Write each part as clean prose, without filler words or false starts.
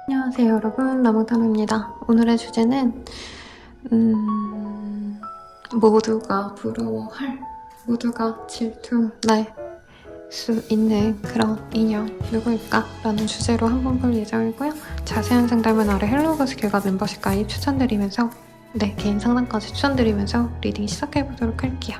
안녕하세요 여러분, 라무타로입니다. 오늘의 주제는 모두가 부러워할, 모두가 질투날 수 있는 그런 인연 누구일까? 라는 주제로 한번 볼 예정이고요. 자세한 상담은 아래 헬로우버스 길가 멤버십 가입 추천드리면서 개인 상담까지 추천드리면서 리딩 시작해보도록 할게요.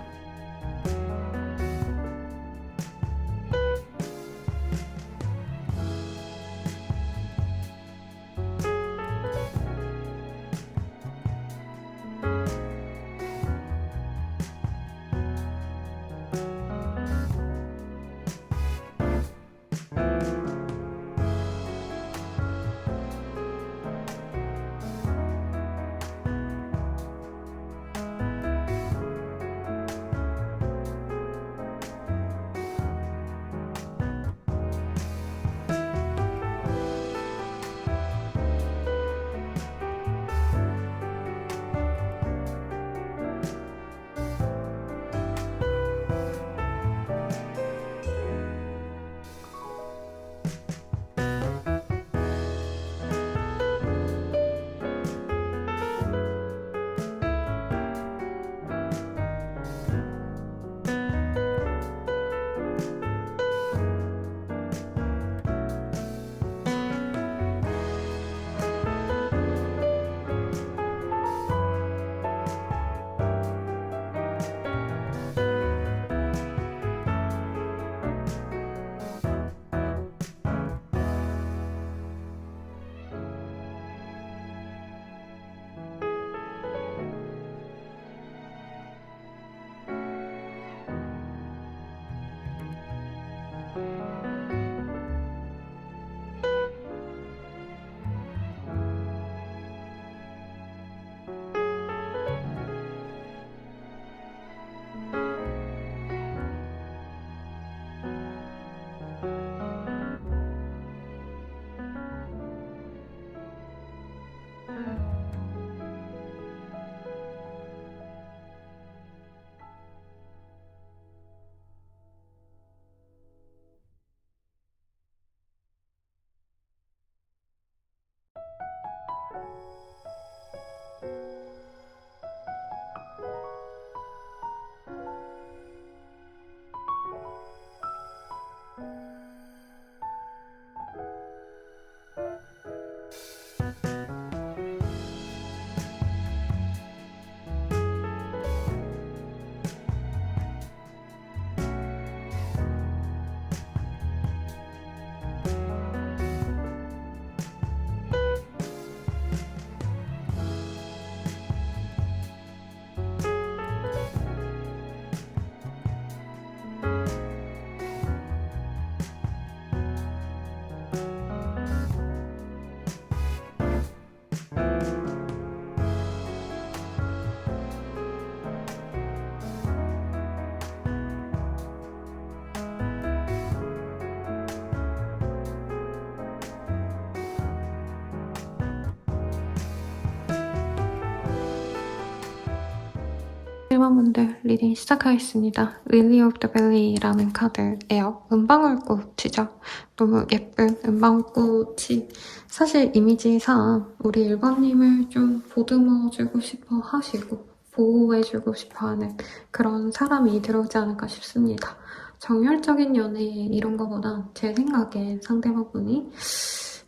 일반분들 리딩 시작하겠습니다. Lily of the Valley라는 카드예요. 은방울꽃이죠. 너무 예쁜 은방울꽃이 사실 이미지상 우리 1번님을 좀 보듬어주고 싶어 하시고 보호해주고 싶어 하는 그런 사람이 들어오지 않을까 싶습니다. 정열적인 연애 이런 거보다 제 생각엔 상대방분이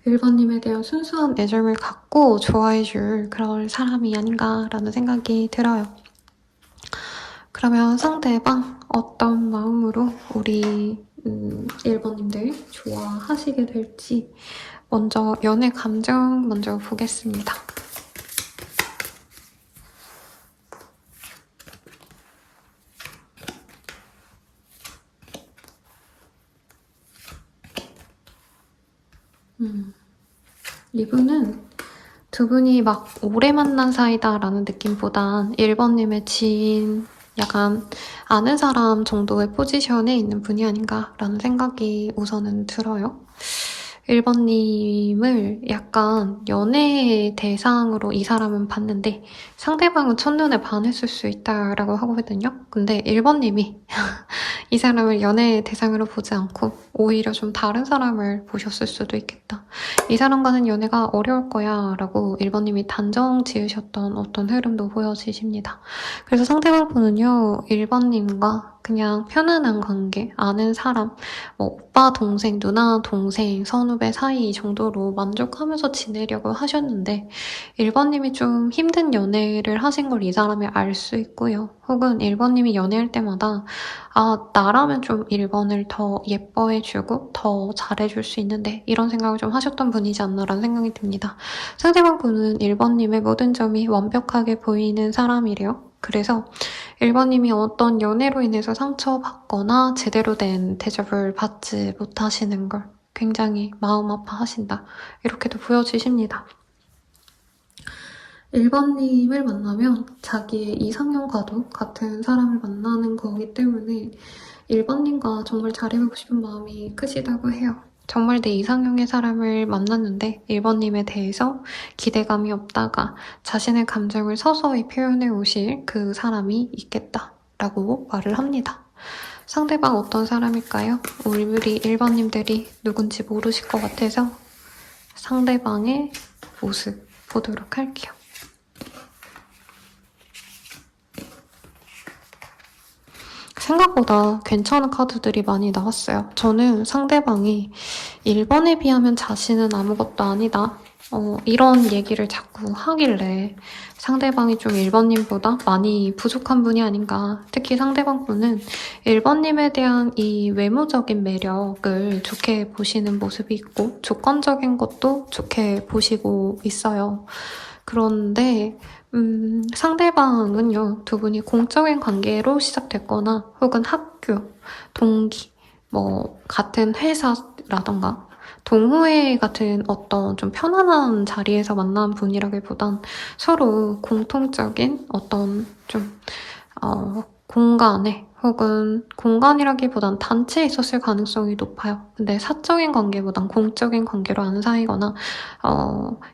1번님에 대한 순수한 애정을 갖고 좋아해줄 그런 사람이 아닌가라는 생각이 들어요. 그러면 상대방 어떤 마음으로 우리 1번님들 좋아하시게 될지 먼저 연애 감정 먼저 보겠습니다. 이분은 두 분이 막 오래 만난 사이다라는 느낌보단 1번님의 지인, 약간 아는 사람 정도의 포지션에 있는 분이 아닌가라는 생각이 우선은 들어요. 1번님을 약간 연애 대상으로 이 사람은 봤는데 상대방은 첫눈에 반했을 수 있다라고 하거든요. 근데 1번님이 이 사람을 연애 대상으로 보지 않고 오히려 좀 다른 사람을 보셨을 수도 있겠다. 이 사람과는 연애가 어려울 거야 라고 1번님이 단정 지으셨던 어떤 흐름도 보여지십니다. 그래서 상대방 분은요, 1번님과 그냥 편안한 관계, 아는 사람, 뭐 오빠, 동생, 누나, 동생, 선후배 사이 정도로 만족하면서 지내려고 하셨는데 1번님이 좀 힘든 연애를 하신 걸 이 사람이 알 수 있고요. 혹은 1번님이 연애할 때마다 아, 나라면 좀 1번을 더 예뻐해주고 더 잘해줄 수 있는데 이런 생각을 좀 하셨던 분이지 않나라는 생각이 듭니다. 상대방 분은 1번님의 모든 점이 완벽하게 보이는 사람이래요. 그래서 1번님이 어떤 연애로 인해서 상처받거나 제대로 된 대접을 받지 못하시는 걸 굉장히 마음 아파하신다. 이렇게도 보여지십니다. 1번님을 만나면 자기의 이상형과도 같은 사람을 만나는 거기 때문에 1번님과 정말 잘해보고 싶은 마음이 크시다고 해요. 정말 내 이상형의 사람을 만났는데 1번님에 대해서 기대감이 없다가 자신의 감정을 서서히 표현해 오실 그 사람이 있겠다라고 말을 합니다. 상대방 어떤 사람일까요? 우리 1번님들이 누군지 모르실 것 같아서 상대방의 모습 보도록 할게요. 생각보다 괜찮은 카드들이 많이 나왔어요. 저는 상대방이 1번에 비하면 자신은 아무것도 아니다. 이런 얘기를 자꾸 하길래 상대방이 좀 1번님보다 많이 부족한 분이 아닌가. 특히 상대방 분은 1번님에 대한 이 외모적인 매력을 좋게 보시는 모습이 있고 조건적인 것도 좋게 보시고 있어요. 그런데 상대방은요, 두 분이 공적인 관계로 시작됐거나 혹은 학교, 동기, 뭐 같은 회사라던가 동호회 같은 어떤 좀 편안한 자리에서 만난 분이라기보단 서로 공통적인 어떤 좀 공간에 혹은 공간이라기보단 단체에 있었을 가능성이 높아요. 근데 사적인 관계보단 공적인 관계로 아는 사이거나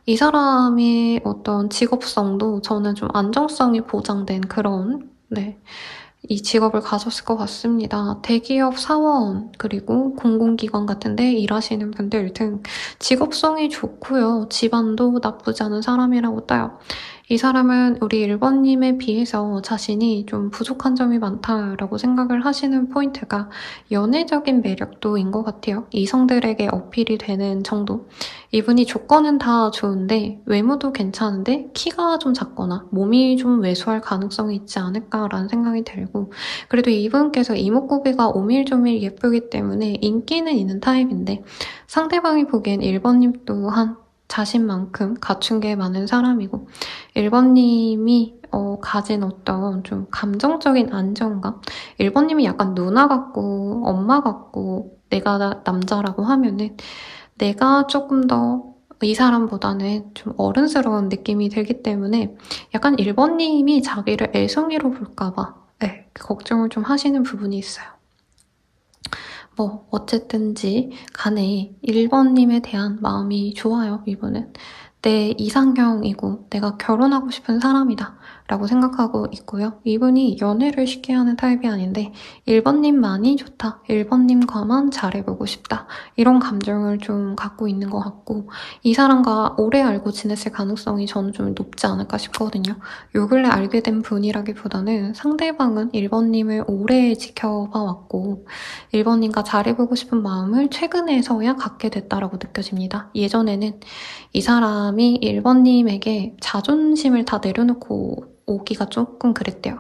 이 사람의 어떤 직업성도 저는 좀 안정성이 보장된 그런 이 직업을 가졌을 것 같습니다. 대기업 사원 그리고 공공기관 같은 데 일하시는 분들 등 직업성이 좋고요. 집안도 나쁘지 않은 사람이라고 떠요. 이 사람은 우리 1번님에 비해서 자신이 좀 부족한 점이 많다라고 생각을 하시는 포인트가 연애적인 매력도인 것 같아요. 이성들에게 어필이 되는 정도. 이분이 조건은 다 좋은데 외모도 괜찮은데 키가 좀 작거나 몸이 좀 왜소할 가능성이 있지 않을까라는 생각이 들고 그래도 이분께서 이목구비가 오밀조밀 예쁘기 때문에 인기는 있는 타입인데 상대방이 보기엔 1번님 또한 자신만큼 갖춘 게 많은 사람이고 1번님이 가진 어떤 좀 감정적인 안정감 1번님이 약간 누나 같고 엄마 같고 내가 남자라고 하면은 내가 조금 더 이 사람보다는 좀 어른스러운 느낌이 들기 때문에 약간 1번님이 자기를 애송이로 볼까봐 걱정을 좀 하시는 부분이 있어요. 뭐 어쨌든지 간에 1번님에 대한 마음이 좋아요. 이분은 내 이상형이고 내가 결혼하고 싶은 사람이다 라고 생각하고 있고요. 이분이 연애를 쉽게 하는 타입이 아닌데 1번님만이 좋다. 1번님과만 잘해보고 싶다. 이런 감정을 좀 갖고 있는 것 같고 이 사람과 오래 알고 지냈을 가능성이 저는 좀 높지 않을까 싶거든요. 요 근래 알게 된 분이라기보다는 상대방은 1번님을 오래 지켜봐 왔고 1번님과 잘해보고 싶은 마음을 최근에서야 갖게 됐다라고 느껴집니다. 예전에는 이 사람이 1번님에게 자존심을 다 내려놓고 오기가 조금 그랬대요.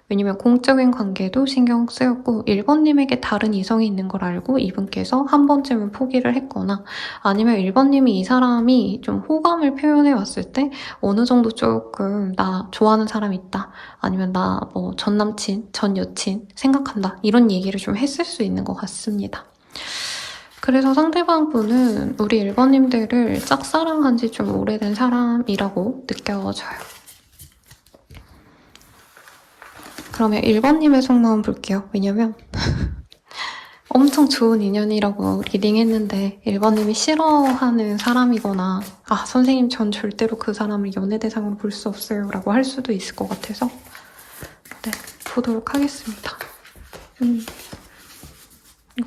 왜냐면 공적인 관계도 신경 쓰였고 1번님에게 다른 이성이 있는 걸 알고 이분께서 한 번쯤은 포기를 했거나 아니면 1번님이 이 사람이 좀 호감을 표현해 왔을 때 어느 정도 조금 나 좋아하는 사람 있다 아니면 나 뭐 전 남친, 전 여친 생각한다 이런 얘기를 좀 했을 수 있는 것 같습니다. 그래서 상대방 분은 우리 1번님들을 짝사랑한 지 좀 오래된 사람이라고 느껴져요. 그러면 1번님의 속마음 볼게요. 왜냐면 엄청 좋은 인연이라고 리딩했는데 1번님이 싫어하는 사람이거나 선생님 전 절대로 그 사람을 연애 대상으로 볼 수 없어요 라고 할 수도 있을 것 같아서 네, 보도록 하겠습니다.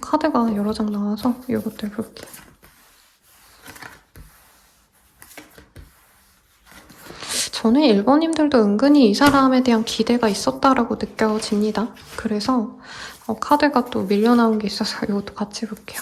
카드가 여러 장 나와서 이것들 볼게요. 저는 1번님들도 은근히 이 사람에 대한 기대가 있었다라고 느껴집니다. 그래서 카드가 또 밀려 나온 게 있어서 이것도 같이 볼게요.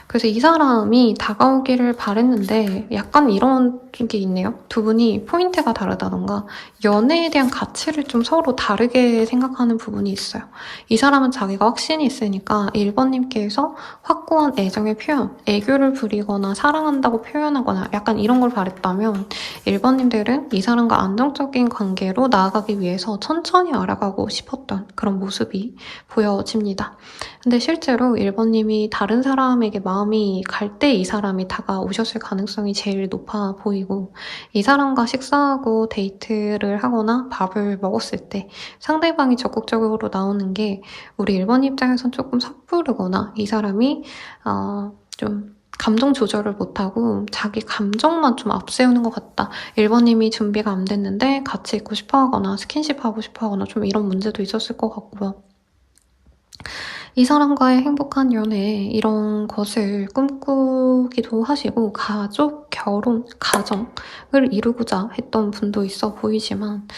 그래서 이 사람이 다가오기를 바랬는데 약간 이런 게 있네요. 두 분이 포인트가 다르다던가 연애에 대한 가치를 좀 서로 다르게 생각하는 부분이 있어요. 이 사람은 자기가 확신이 있으니까 1번님께서 확고한 애정의 표현, 애교를 부리거나 사랑한다고 표현하거나 약간 이런 걸 바랬다면 1번님들은 이 사람과 안정적인 관계로 나아가기 위해서 천천히 알아가고 싶었던 그런 모습이 보여집니다. 근데 실제로 1번님이 다른 사람에게 마음이 갈 때 이 사람이 다가오셨을 가능성이 제일 높아 보이고 이 사람과 식사하고 데이트를 하거나 밥을 먹었을 때 상대방이 적극적으로 나오는 게 우리 1번 입장에선 조금 섣부르거나 이 사람이 좀 감정 조절을 못하고 자기 감정만 좀 앞세우는 것 같다. 1번님이 준비가 안 됐는데 같이 있고 싶어 하거나 스킨십 하고 싶어 하거나 좀 이런 문제도 있었을 것 같고요. 이 사람과의 행복한 연애 이런 것을 꿈꾸기도 하시고 가족, 결혼, 가정을 이루고자 했던 분도 있어 보이지만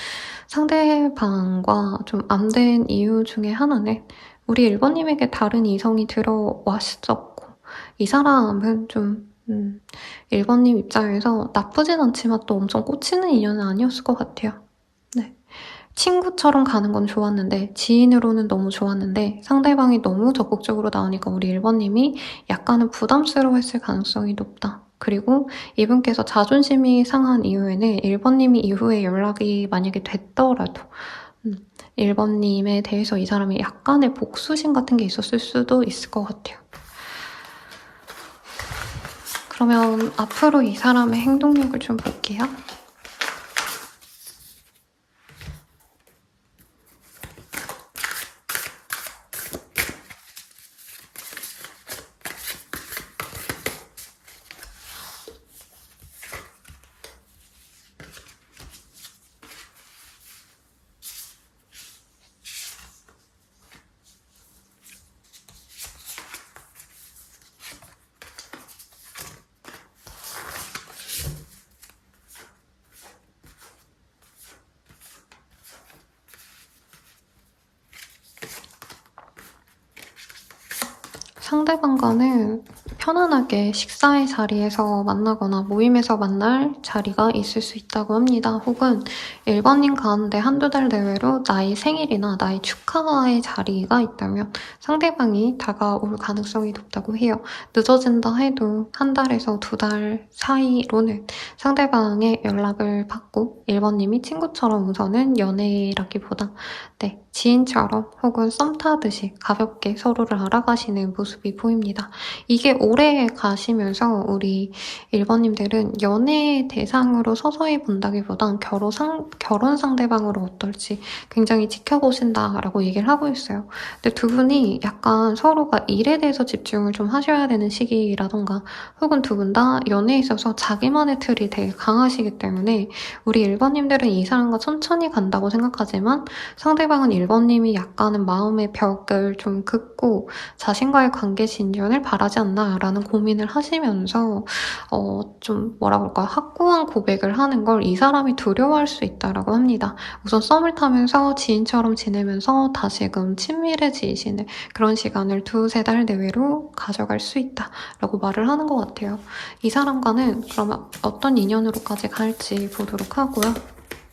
상대방과 좀 안 된 이유 중에 하나는 우리 1번님에게 다른 이성이 들어왔었고 이 사람은 좀 1번님 입장에서 나쁘진 않지만 또 엄청 꽂히는 인연은 아니었을 것 같아요. 네. 친구처럼 가는 건 좋았는데 지인으로는 너무 좋았는데 상대방이 너무 적극적으로 나오니까 우리 1번님이 약간은 부담스러워했을 가능성이 높다. 그리고 이분께서 자존심이 상한 이후에는 1번님이 이후에 연락이 만약에 됐더라도 1번님에 대해서 이 사람이 약간의 복수심 같은 게 있었을 수도 있을 것 같아요. 그러면 앞으로 이 사람의 행동력을 좀 볼게요. 상대방과는 편안하게 식사의 자리에서 만나거나 모임에서 만날 자리가 있을 수 있다고 합니다. 혹은 1번님 가운데 한두 달 내외로 나의 생일이나 나의 축하의 자리가 있다면 상대방이 다가올 가능성이 높다고 해요. 늦어진다 해도 한 달에서 2달 사이로는 상대방의 연락을 받고 1번님이 친구처럼 우선은 연애라기보다 지인처럼 혹은 썸 타듯이 가볍게 서로를 알아가시는 모습이 보입니다. 이게 오래 가시면서 우리 1번님들은 연애 대상으로 서서히 본다기보단 결혼 상대방으로 어떨지 굉장히 지켜보신다라고 얘기를 하고 있어요. 근데 두 분이 약간 서로가 일에 대해서 집중을 좀 하셔야 되는 시기라던가 혹은 두 분 다 연애에 있어서 자기만의 틀이 되게 강하시기 때문에 우리 1번님들은 이 사람과 천천히 간다고 생각하지만 상대방은 1번님이 약간은 마음의 벽을 좀 긋고 자신과의 관계 진전을 바라지 않나라는 고민을 하시면서 좀 뭐라 그럴까요? 확고한 고백을 하는 걸 이 사람이 두려워할 수 있다라고 합니다. 우선 썸을 타면서 지인처럼 지내면서 다시금 친밀해지시는 그런 시간을 2-3달 내외로 가져갈 수 있다라고 말을 하는 것 같아요. 이 사람과는 그러면 어떤 인연으로까지 갈지 보도록 하고요.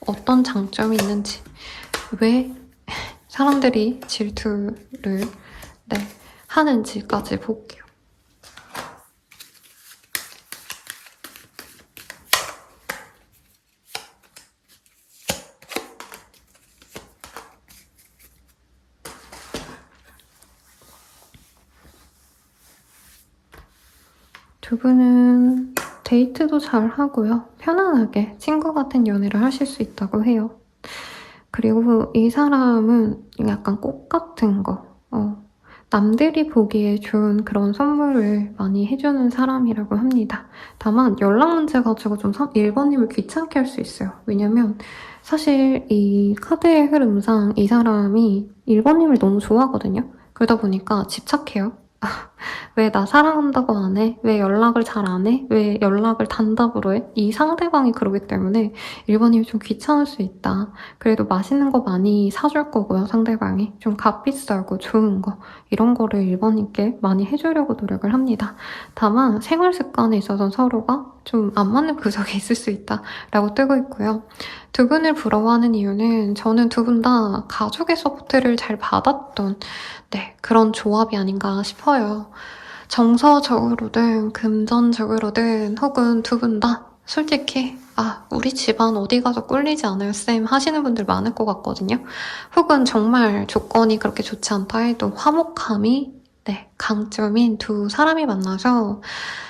어떤 장점이 있는지, 왜 사람들이 질투를 하는지까지 볼게요. 두 분은 데이트도 잘 하고요. 편안하게 친구 같은 연애를 하실 수 있다고 해요. 그리고 이 사람은 약간 꽃 같은 거, 남들이 보기에 좋은 그런 선물을 많이 해주는 사람이라고 합니다. 다만 연락 문제 가지고 좀 1번님을 귀찮게 할 수 있어요. 왜냐면 사실 이 카드의 흐름상 이 사람이 1번님을 너무 좋아하거든요. 그러다 보니까 집착해요. 왜 나 사랑한다고 안 해? 왜 연락을 잘 안 해? 왜 연락을 단답으로 해? 이 상대방이 그러기 때문에 1번님이 좀 귀찮을 수 있다. 그래도 맛있는 거 많이 사줄 거고요, 상대방이. 좀 값비싸고 좋은 거. 이런 거를 1번님께 많이 해주려고 노력을 합니다. 다만 생활 습관에 있어서 서로가 좀 안 맞는 구석이 있을 수 있다라고 뜨고 있고요. 두 분을 부러워하는 이유는 저는 두 분 다 가족의 서포트를 잘 받았던 그런 조합이 아닌가 싶어요. 정서적으로든 금전적으로든 혹은 두 분 다 솔직히 우리 집안 어디 가서 꿀리지 않아요 쌤 하시는 분들 많을 것 같거든요. 혹은 정말 조건이 그렇게 좋지 않다 해도 화목함이 강점인 두 사람이 만나서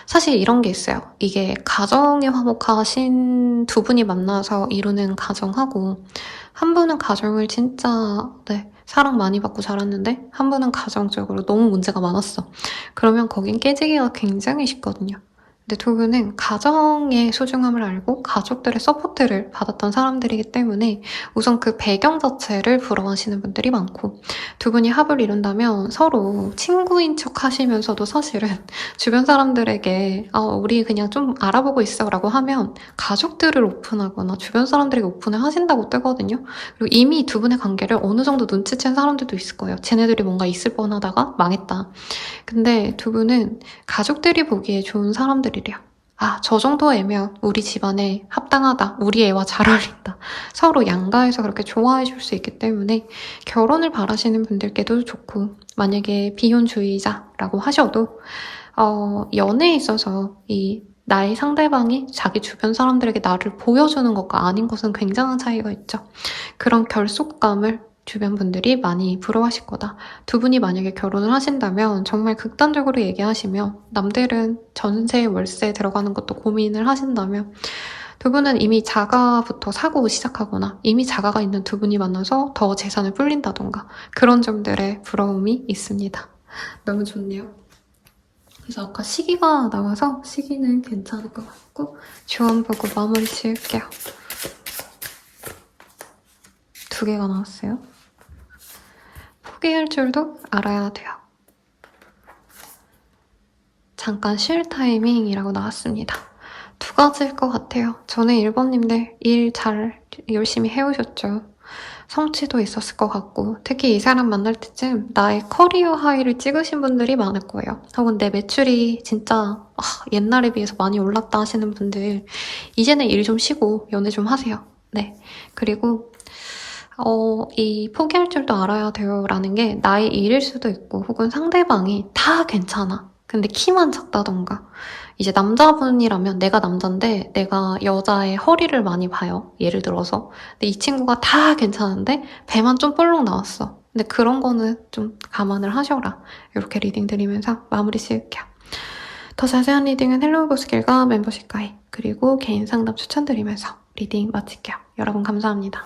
사실 이런 게 있어요. 이게 가정이 화목하신 두 분이 만나서 이루는 가정하고 한 분은 가정을 진짜 사랑 많이 받고 자랐는데 한 분은 가정적으로 너무 문제가 많았어. 그러면 거긴 깨지기가 굉장히 쉽거든요. 근데 두 분은 가정의 소중함을 알고 가족들의 서포트를 받았던 사람들이기 때문에 우선 그 배경 자체를 부러워하시는 분들이 많고 두 분이 합을 이룬다면 서로 친구인 척 하시면서도 사실은 주변 사람들에게 우리 그냥 좀 알아보고 있어 라고 하면 가족들을 오픈하거나 주변 사람들에게 오픈을 하신다고 뜨거든요. 그리고 이미 두 분의 관계를 어느 정도 눈치챈 사람들도 있을 거예요. 쟤네들이 뭔가 있을 뻔하다가 망했다. 근데 두 분은 가족들이 보기에 좋은 사람들이래요. 저 정도 애면 우리 집안에 합당하다. 우리 애와 잘 어울린다. 서로 양가해서 그렇게 좋아해 줄 수 있기 때문에 결혼을 바라시는 분들께도 좋고 만약에 비혼주의자라고 하셔도 연애에 있어서 나의 상대방이 자기 주변 사람들에게 나를 보여주는 것과 아닌 것은 굉장한 차이가 있죠. 그런 결속감을 주변 분들이 많이 부러워하실 거다. 두 분이 만약에 결혼을 하신다면 정말 극단적으로 얘기하시면 남들은 전세, 월세 들어가는 것도 고민을 하신다면 두 분은 이미 자가부터 사고 시작하거나 이미 자가가 있는 두 분이 만나서 더 재산을 불린다던가 그런 점들의 부러움이 있습니다. 너무 좋네요. 그래서 아까 시기가 나와서 시기는 괜찮을 것 같고 조언 보고 마무리 지을게요. 2개가 나왔어요. 포기할 줄도 알아야 돼요. 잠깐 쉴 타이밍이라고 나왔습니다. 2가지일 것 같아요. 저는 1번님들 일 잘 열심히 해오셨죠. 성취도 있었을 것 같고 특히 이 사람 만날 때쯤 나의 커리어 하이를 찍으신 분들이 많을 거예요. 혹은 내 매출이 진짜 옛날에 비해서 많이 올랐다 하시는 분들 이제는 일 좀 쉬고 연애 좀 하세요. 그리고 이 포기할 줄도 알아야 돼요 라는 게 나의 일일 수도 있고 혹은 상대방이 다 괜찮아. 근데 키만 작다던가 이제 남자분이라면 내가 남잔데 내가 여자의 허리를 많이 봐요. 예를 들어서. 근데 이 친구가 다 괜찮은데 배만 좀 볼록 나왔어. 근데 그런 거는 좀 감안을 하셔라. 이렇게 리딩 드리면서 마무리 지을게요. 더 자세한 리딩은 헬로우 보스길과 멤버십 가입 그리고 개인 상담 추천드리면서 리딩 마칠게요. 여러분 감사합니다.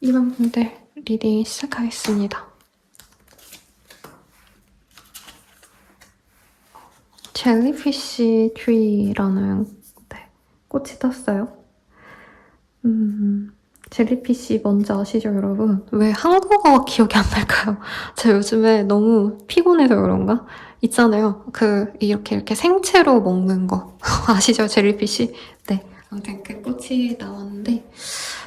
이번 분들 리딩 시작하겠습니다. 젤리피쉬 트리라는 꽃이 떴어요. 젤리피쉬 뭔지 아시죠, 여러분? 왜 한국어가 기억이 안 날까요? 제가 요즘에 너무 피곤해서 그런가? 있잖아요. 이렇게 생채로 먹는 거. 아시죠, 젤리피쉬? 네. 아무튼 그 꽃이 나왔는데,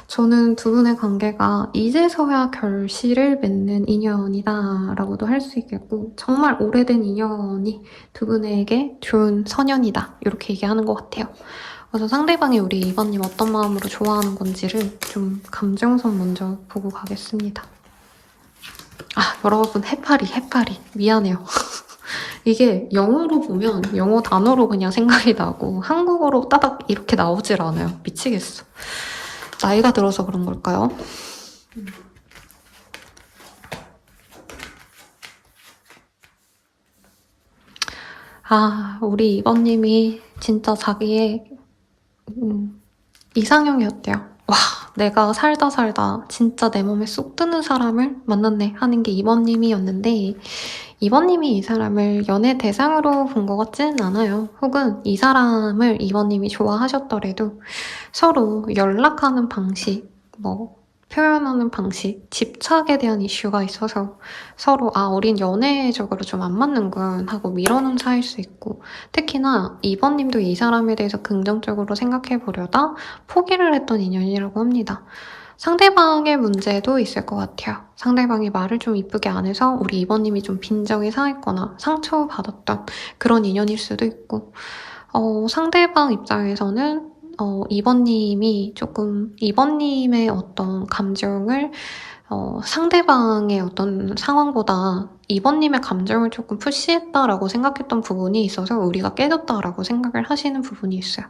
저는 두 분의 관계가 이제서야 결실을 맺는 인연이다라고도 할 수 있겠고, 정말 오래된 인연이 두 분에게 좋은 선연이다. 이렇게 얘기하는 것 같아요. 그래서 상대방이 우리 이번님 어떤 마음으로 좋아하는 건지를 좀 감정선 먼저 보고 가겠습니다. 여러분, 해파리. 미안해요. 이게 영어로 보면 영어 단어로 그냥 생각이 나고 한국어로 따닥 이렇게 나오질 않아요. 미치겠어. 나이가 들어서 그런 걸까요? 우리 이번님이 진짜 자기의 이상형이었대요. 와, 내가 살다 진짜 내 몸에 쏙 드는 사람을 만났네 하는 게 이번님이었는데, 이번님이 이 사람을 연애 대상으로 본 것 같진 않아요. 혹은 이 사람을 이번님이 좋아하셨더라도 서로 연락하는 방식, 표현하는 방식, 집착에 대한 이슈가 있어서 서로 우린 연애적으로 좀 안 맞는군 하고 미뤄놓은 사이일 수 있고, 특히나 이번님도 이 사람에 대해서 긍정적으로 생각해보려다 포기를 했던 인연이라고 합니다. 상대방의 문제도 있을 것 같아요. 상대방이 말을 좀 이쁘게 안 해서 우리 이번님이 좀 빈정이 상했거나 상처받았던 그런 인연일 수도 있고, 상대방 입장에서는 이번님이 조금 이번님의 어떤 감정을 상대방의 어떤 상황보다 이번님의 감정을 조금 푸시했다라고 생각했던 부분이 있어서 우리가 깨졌다라고 생각을 하시는 부분이 있어요.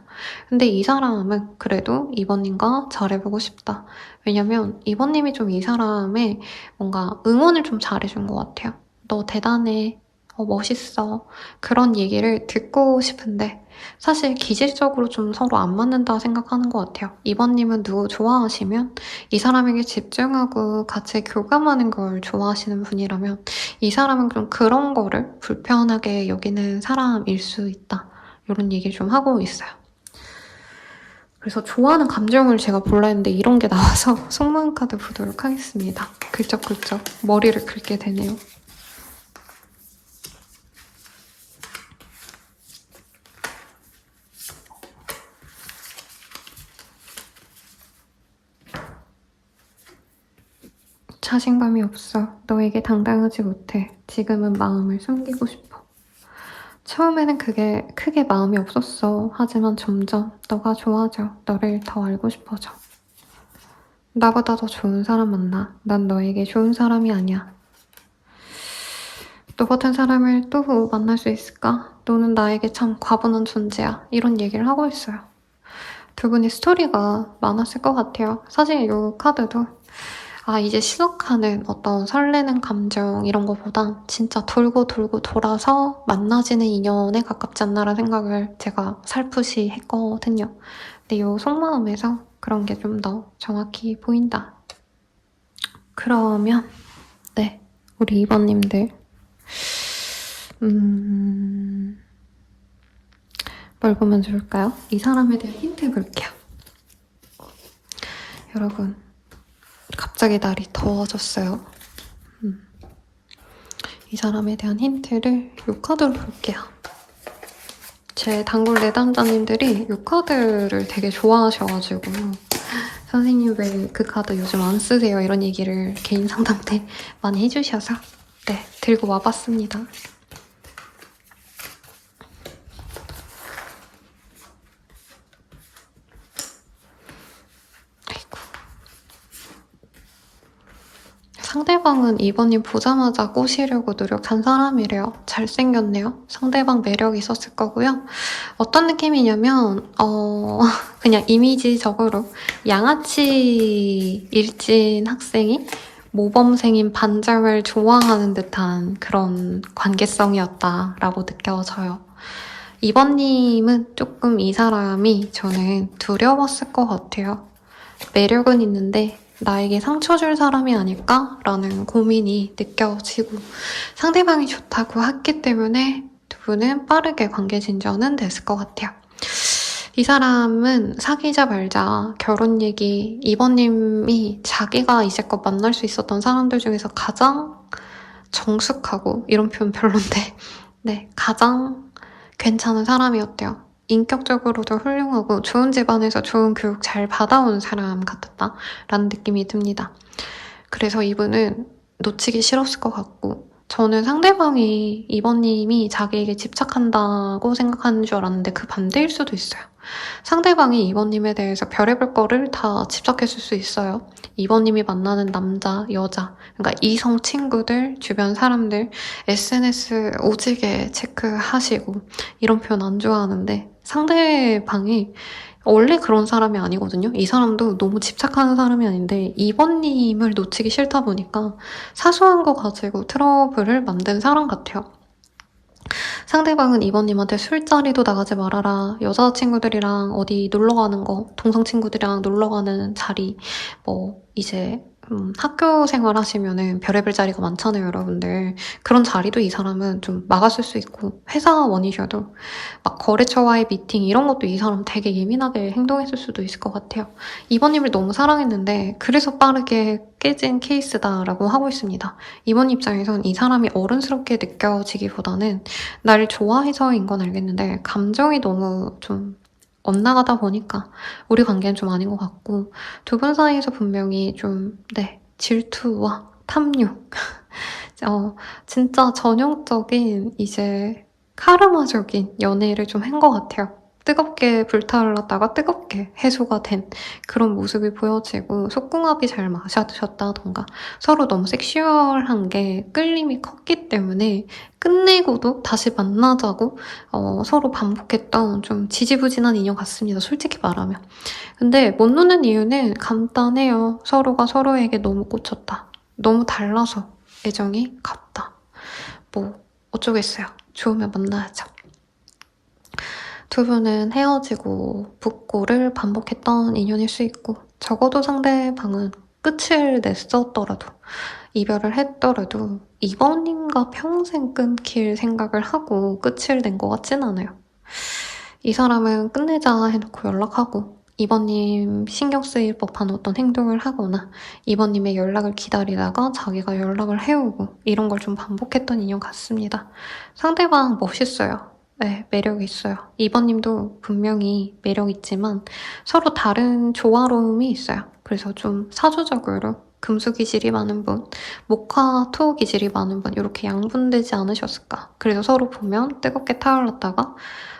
근데 이 사람은 그래도 이번님과 잘해보고 싶다. 왜냐면 이번님이 좀 이 사람의 뭔가 응원을 좀 잘해준 것 같아요. 너 대단해. 멋있어. 그런 얘기를 듣고 싶은데 사실 기질적으로 좀 서로 안 맞는다 생각하는 것 같아요. 이번님은 누구 좋아하시면 이 사람에게 집중하고 같이 교감하는 걸 좋아하시는 분이라면 이 사람은 좀 그런 거를 불편하게 여기는 사람일 수 있다. 이런 얘기를 좀 하고 있어요. 그래서 좋아하는 감정을 제가 볼라 했는데 이런 게 나와서 속마음 카드 보도록 하겠습니다. 글쩍글쩍 머리를 긁게 되네요. 자신감이 없어. 너에게 당당하지 못해. 지금은 마음을 숨기고 싶어. 처음에는 그게 크게 마음이 없었어. 하지만 점점 너가 좋아져. 너를 더 알고 싶어져. 나보다 더 좋은 사람 만나. 난 너에게 좋은 사람이 아니야. 너 같은 사람을 또 만날 수 있을까? 너는 나에게 참 과분한 존재야. 이런 얘기를 하고 있어요. 두 분이 스토리가 많았을 것 같아요. 사실 이 카드도 이제 시작하는 어떤 설레는 감정 이런 거보다 진짜 돌고 돌아서 만나지는 인연에 가깝지 않나라는 생각을 제가 살풋이 했거든요. 근데 이 속마음에서 그런 게 좀 더 정확히 보인다. 그러면 우리 2번님들 뭘 보면 좋을까요? 이 사람에 대한 힌트 볼게요. 여러분, 갑자기 날이 더워졌어요. 이 사람에 대한 힌트를 이 카드로 볼게요. 제 단골 내담자님들이 이 카드를 되게 좋아하셔가지고 선생님 왜 그 카드 요즘 안 쓰세요? 이런 얘기를 개인 상담 때 많이 해주셔서 들고 와봤습니다. 상대방은 이번님 보자마자 꼬시려고 노력한 사람이래요. 잘생겼네요. 상대방 매력이 있었을 거고요. 어떤 느낌이냐면 그냥 이미지적으로 양아치 일진 학생이 모범생인 반장을 좋아하는 듯한 그런 관계성이었다라고 느껴져요. 이번님은 조금 이 사람이 저는 두려웠을 것 같아요. 매력은 있는데 나에게 상처 줄 사람이 아닐까라는 고민이 느껴지고 상대방이 좋다고 했기 때문에 두 분은 빠르게 관계 진전은 됐을 것 같아요. 이 사람은 사귀자 말자 결혼 얘기 이번님이 자기가 이제껏 만날 수 있었던 사람들 중에서 가장 정숙하고 이런 표현 별론데 네 가장 괜찮은 사람이었대요. 인격적으로도 훌륭하고 좋은 집안에서 좋은 교육 잘 받아온 사람 같았다라는 느낌이 듭니다. 그래서 이분은 놓치기 싫었을 것 같고 저는 상대방이 이번님이 자기에게 집착한다고 생각하는 줄 알았는데 그 반대일 수도 있어요. 상대방이 이번님에 대해서 별의별 거를 다 집착했을 수 있어요. 이번님이 만나는 남자, 여자, 그러니까 이성 친구들, 주변 사람들, SNS 오지게 체크하시고 이런 표현 안 좋아하는데 상대방이 원래 그런 사람이 아니거든요. 이 사람도 너무 집착하는 사람이 아닌데 이번님을 놓치기 싫다 보니까 사소한 거 가지고 트러블을 만든 사람 같아요. 상대방은 이번님한테 술자리도 나가지 말아라, 여자친구들이랑 어디 놀러가는 거, 동성 친구들이랑 놀러가는 자리, 이제 학교 생활 하시면은 별의별 자리가 많잖아요, 여러분들. 그런 자리도 이 사람은 좀 막았을 수 있고, 회사원이셔도 막 거래처와의 미팅 이런 것도 이 사람 되게 예민하게 행동했을 수도 있을 것 같아요. 이번님을 너무 사랑했는데 그래서 빠르게 깨진 케이스다라고 하고 있습니다. 이번 입장에선 이 사람이 어른스럽게 느껴지기보다는 날 좋아해서인 건 알겠는데 감정이 너무 좀 엇나가다 보니까 우리 관계는 좀 아닌 것 같고 두 분 사이에서 분명히 좀 질투와 탐욕 진짜 전형적인 이제 카르마적인 연애를 좀 한 것 같아요. 뜨겁게 불타올랐다가 뜨겁게 해소가 된 그런 모습이 보여지고 속궁합이 잘 맞으셨다던가 서로 너무 섹슈얼한 게 끌림이 컸기 때문에 끝내고도 다시 만나자고 서로 반복했던 좀 지지부진한 인연 같습니다. 솔직히 말하면. 근데 못 노는 이유는 간단해요. 서로가 서로에게 너무 꽂혔다. 너무 달라서 애정이 갔다. 어쩌겠어요. 좋으면 만나야죠. 두 분은 헤어지고 붙고를 반복했던 인연일 수 있고 적어도 상대방은 끝을 냈었더라도 이별을 했더라도 이번님과 평생 끊길 생각을 하고 끝을 낸 것 같진 않아요. 이 사람은 끝내자 해놓고 연락하고 이번님 신경 쓰일 법한 어떤 행동을 하거나 이번님의 연락을 기다리다가 자기가 연락을 해오고 이런 걸 좀 반복했던 인연 같습니다. 상대방 멋있어요. 네, 매력이 있어요. 이번님도 분명히 매력 있지만 서로 다른 조화로움이 있어요. 그래서 좀 사주적으로 금수 기질이 많은 분, 목화 토 기질이 많은 분 이렇게 양분되지 않으셨을까. 그래서 서로 보면 뜨겁게 타올랐다가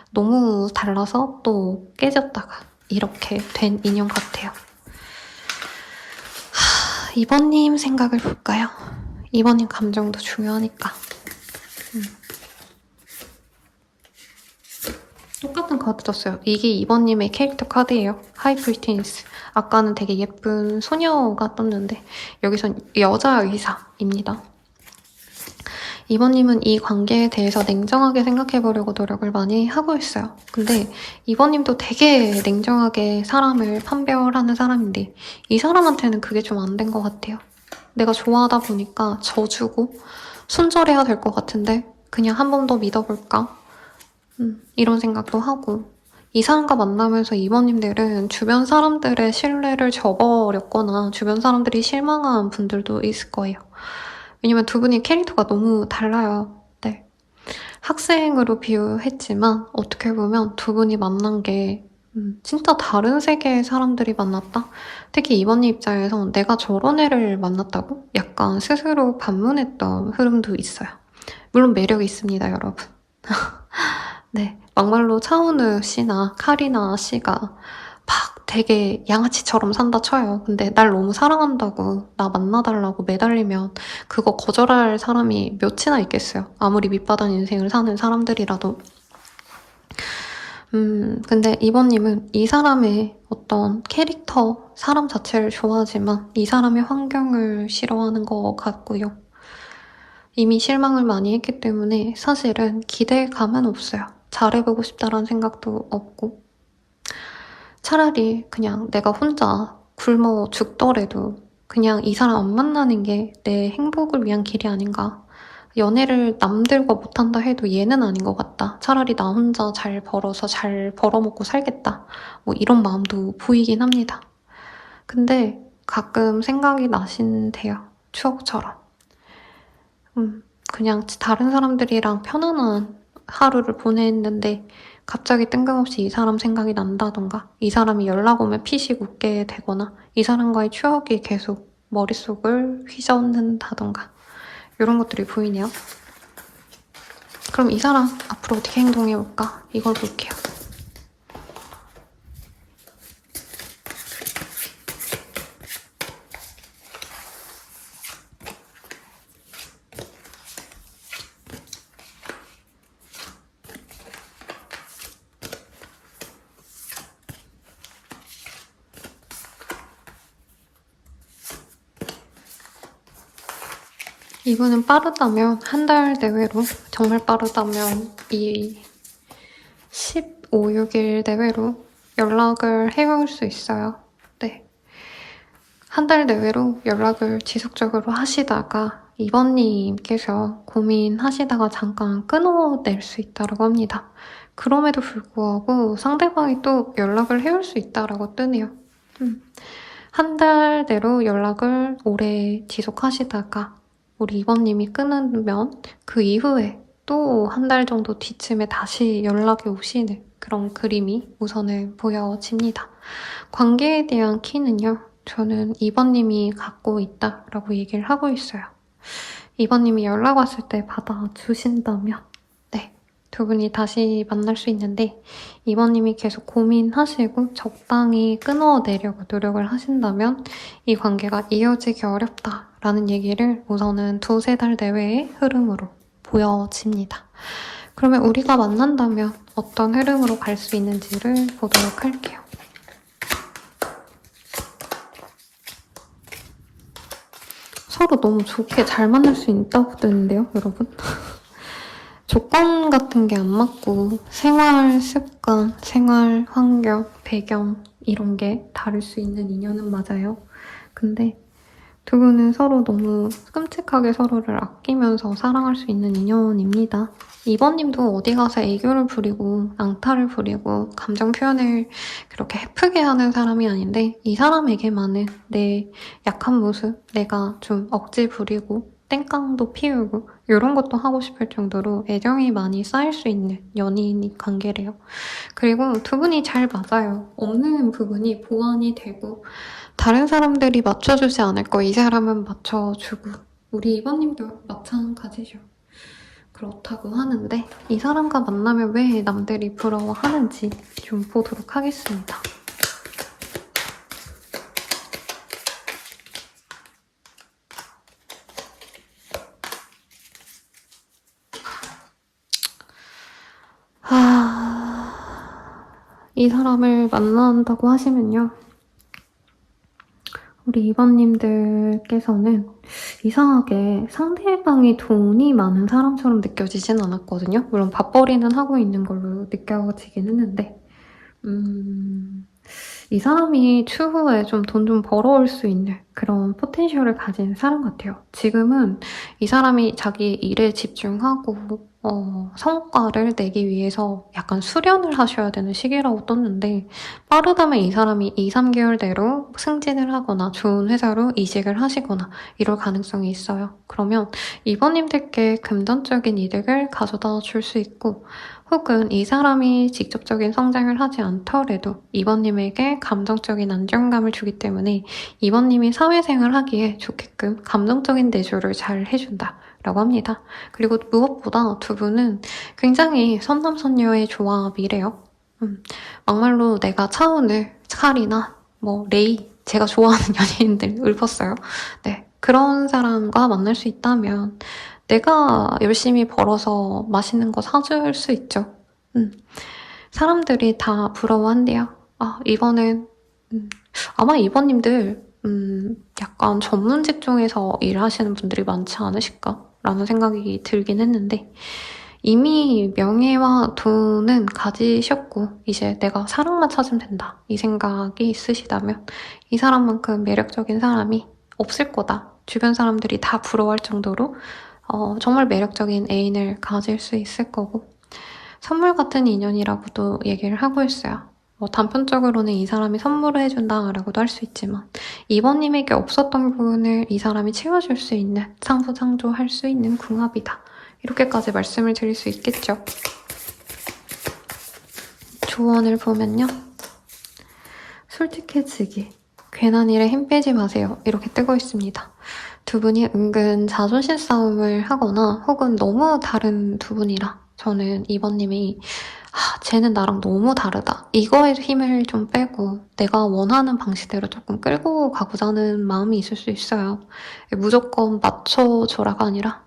너무 달라서 또 깨졌다가 이렇게 된 인연 같아요. 이번님 생각을 볼까요? 이번님 감정도 중요하니까. 똑같은 카드 떴어요. 이게 이번님의 캐릭터 카드예요. 하이프리티니스. 아까는 되게 예쁜 소녀가 떴는데 여기선 여자 의사입니다. 이번님은 이 관계에 대해서 냉정하게 생각해보려고 노력을 많이 하고 있어요. 근데 이번님도 되게 냉정하게 사람을 판별하는 사람인데 이 사람한테는 그게 좀 안 된 것 같아요. 내가 좋아하다 보니까 져주고 순절해야 될 것 같은데 그냥 한 번 더 믿어볼까? 이런 생각도 하고 이 사람과 만나면서 이번님들은 주변 사람들의 신뢰를 저버렸거나 주변 사람들이 실망한 분들도 있을 거예요. 왜냐면 두 분이 캐릭터가 너무 달라요. 네. 학생으로 비유했지만 어떻게 보면 두 분이 만난 게 진짜 다른 세계의 사람들이 만났다? 특히 이번님 입장에서 내가 저런 애를 만났다고? 약간 스스로 반문했던 흐름도 있어요. 물론 매력이 있습니다, 여러분. 네, 막말로 차은우 씨나 카리나 씨가 막 되게 양아치처럼 산다 쳐요. 근데 날 너무 사랑한다고 나 만나달라고 매달리면 그거 거절할 사람이 몇이나 있겠어요. 아무리 밑바닥 인생을 사는 사람들이라도. 근데 이번님은 이 사람의 어떤 캐릭터, 사람 자체를 좋아하지만 이 사람의 환경을 싫어하는 것 같고요. 이미 실망을 많이 했기 때문에 사실은 기대감은 없어요. 잘해보고 싶다라는 생각도 없고 차라리 그냥 내가 혼자 굶어 죽더라도 그냥 이 사람 안 만나는 게 내 행복을 위한 길이 아닌가. 연애를 남들과 못한다 해도 얘는 아닌 것 같다. 차라리 나 혼자 잘 벌어서 잘 벌어먹고 살겠다. 뭐 이런 마음도 보이긴 합니다. 근데 가끔 생각이 나신대요. 추억처럼. 그냥 다른 사람들이랑 편안한 하루를 보냈는데 갑자기 뜬금없이 이 사람 생각이 난다던가 이 사람이 연락 오면 피식 웃게 되거나 이 사람과의 추억이 계속 머릿속을 휘젓는다던가 이런 것들이 보이네요. 그럼 이 사람 앞으로 어떻게 행동해볼까? 이걸 볼게요. 이분은 빠르다면 한 달 내외로, 정말 빠르다면 이 15, 6일 내외로 연락을 해올 수 있어요. 네. 한 달 내외로 연락을 지속적으로 하시다가 이번님께서 고민하시다가 잠깐 끊어낼 수 있다고 합니다. 그럼에도 불구하고 상대방이 또 연락을 해올 수 있다고 뜨네요. 한 달 내로 연락을 오래 지속하시다가 우리 이번님이 끊으면 그 이후에 또 한 달 정도 뒤쯤에 다시 연락이 오시는 그런 그림이 우선은 보여집니다. 관계에 대한 키는요, 저는 이번님이 갖고 있다라고 얘기를 하고 있어요. 이번님이 연락 왔을 때 받아주신다면 네, 두 분이 다시 만날 수 있는데 이번님이 계속 고민하시고 적당히 끊어내려고 노력을 하신다면 이 관계가 이어지기 어렵다라는 얘기를 우선은 2-3달 내외의 흐름으로 보여집니다. 그러면 우리가 만난다면 어떤 흐름으로 갈 수 있는지를 보도록 할게요. 서로 너무 좋게 잘 만날 수 있다고 뜨는데요, 여러분? 조건 같은 게 안 맞고 생활 습관, 생활 환경, 배경 이런 게 다를 수 있는 인연은 맞아요. 근데 두 분은 서로 너무 끔찍하게 서로를 아끼면서 사랑할 수 있는 인연입니다. 이번님도 어디 가서 애교를 부리고 앙탈을 부리고 감정 표현을 그렇게 해프게 하는 사람이 아닌데 이 사람에게만은 내 약한 모습, 내가 좀 억지 부리고 땡깡도 피우고 이런 것도 하고 싶을 정도로 애정이 많이 쌓일 수 있는 연인 관계래요. 그리고 두 분이 잘 맞아요. 없는 부분이 보완이 되고 다른 사람들이 맞춰주지 않을 거 이 사람은 맞춰주고 우리 이번님도 마찬가지죠. 그렇다고 하는데 이 사람과 만나면 왜 남들이 부러워하는지 좀 보도록 하겠습니다. 이 사람을 만난다고 하시면요. 우리 이번님들께서는 이상하게 상대방이 돈이 많은 사람처럼 느껴지진 않았거든요. 물론 밥벌이는 하고 있는 걸로 느껴지긴 했는데 이 사람이 추후에 좀 돈 좀 벌어올 수 있는 그런 포텐셜을 가진 사람 같아요. 지금은 이 사람이 자기 일에 집중하고 성과를 내기 위해서 약간 수련을 하셔야 되는 시기라고 떴는데 빠르다면 이 사람이 2-3개월 내로 승진을 하거나 좋은 회사로 이직을 하시거나 이럴 가능성이 있어요. 그러면 이번님들께 금전적인 이득을 가져다 줄 수 있고 혹은 이 사람이 직접적인 성장을 하지 않더라도 이번님에게 감정적인 안정감을 주기 때문에 이번님이 사회생활 하기에 좋게끔 감정적인 내조를 잘 해준다 라고 합니다. 그리고 무엇보다 두 분은 굉장히 선남선녀의 조합이래요. 막말로 내가 차은우, 칼이나 레이 제가 좋아하는 연예인들 읊었어요. 네, 그런 사람과 만날 수 있다면 내가 열심히 벌어서 맛있는 거 사줄 수 있죠. 사람들이 다 부러워한대요. 이번엔 아마 이번님들 약간 전문 직종에서 일하시는 분들이 많지 않으실까라는 생각이 들긴 했는데 이미 명예와 돈은 가지셨고 이제 내가 사랑만 찾으면 된다 이 생각이 있으시다면 이 사람만큼 매력적인 사람이 없을 거다. 주변 사람들이 다 부러워할 정도로 정말 매력적인 애인을 가질 수 있을 거고 선물 같은 인연이라고도 얘기를 하고 있어요. 단편적으로는 이 사람이 선물을 해준다라고도 할 수 있지만 이번님에게 없었던 부분을 이 사람이 채워줄 수 있는 상부상조할 수 있는 궁합이다. 이렇게까지 말씀을 드릴 수 있겠죠. 조언을 보면요. 솔직해지기, 괜한 일에 힘 빼지 마세요. 이렇게 뜨고 있습니다. 두 분이 은근 자존심 싸움을 하거나 혹은 너무 다른 두 분이라 저는 이번님이 쟤는 나랑 너무 다르다. 이거에 힘을 좀 빼고 내가 원하는 방식대로 조금 끌고 가고자 하는 마음이 있을 수 있어요. 무조건 맞춰줘라가 아니라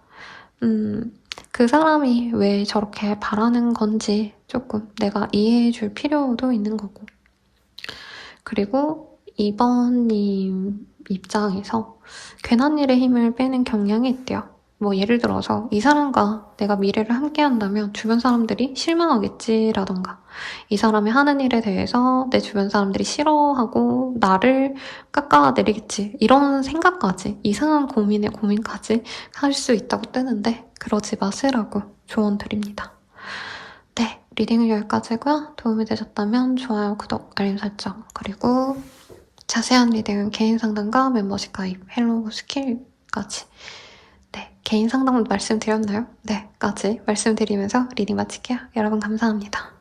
그 사람이 왜 저렇게 바라는 건지 조금 내가 이해해줄 필요도 있는 거고. 그리고 이번님 입장에서 괜한 일에 힘을 빼는 경향이 있대요. 예를 들어서 이 사람과 내가 미래를 함께 한다면 주변 사람들이 실망하겠지라던가 이 사람이 하는 일에 대해서 내 주변 사람들이 싫어하고 나를 깎아내리겠지 이런 생각까지 이상한 고민까지 할 수 있다고 뜨는데 그러지 마시라고 조언 드립니다. 네, 리딩은 여기까지고요. 도움이 되셨다면 좋아요, 구독, 알림 설정 그리고 자세한 리딩은 개인 상담과 멤버십 가입, 헬로우 스킬까지 네, 개인 상담 말씀드렸나요? 네, 까지 말씀드리면서 리딩 마칠게요. 여러분 감사합니다.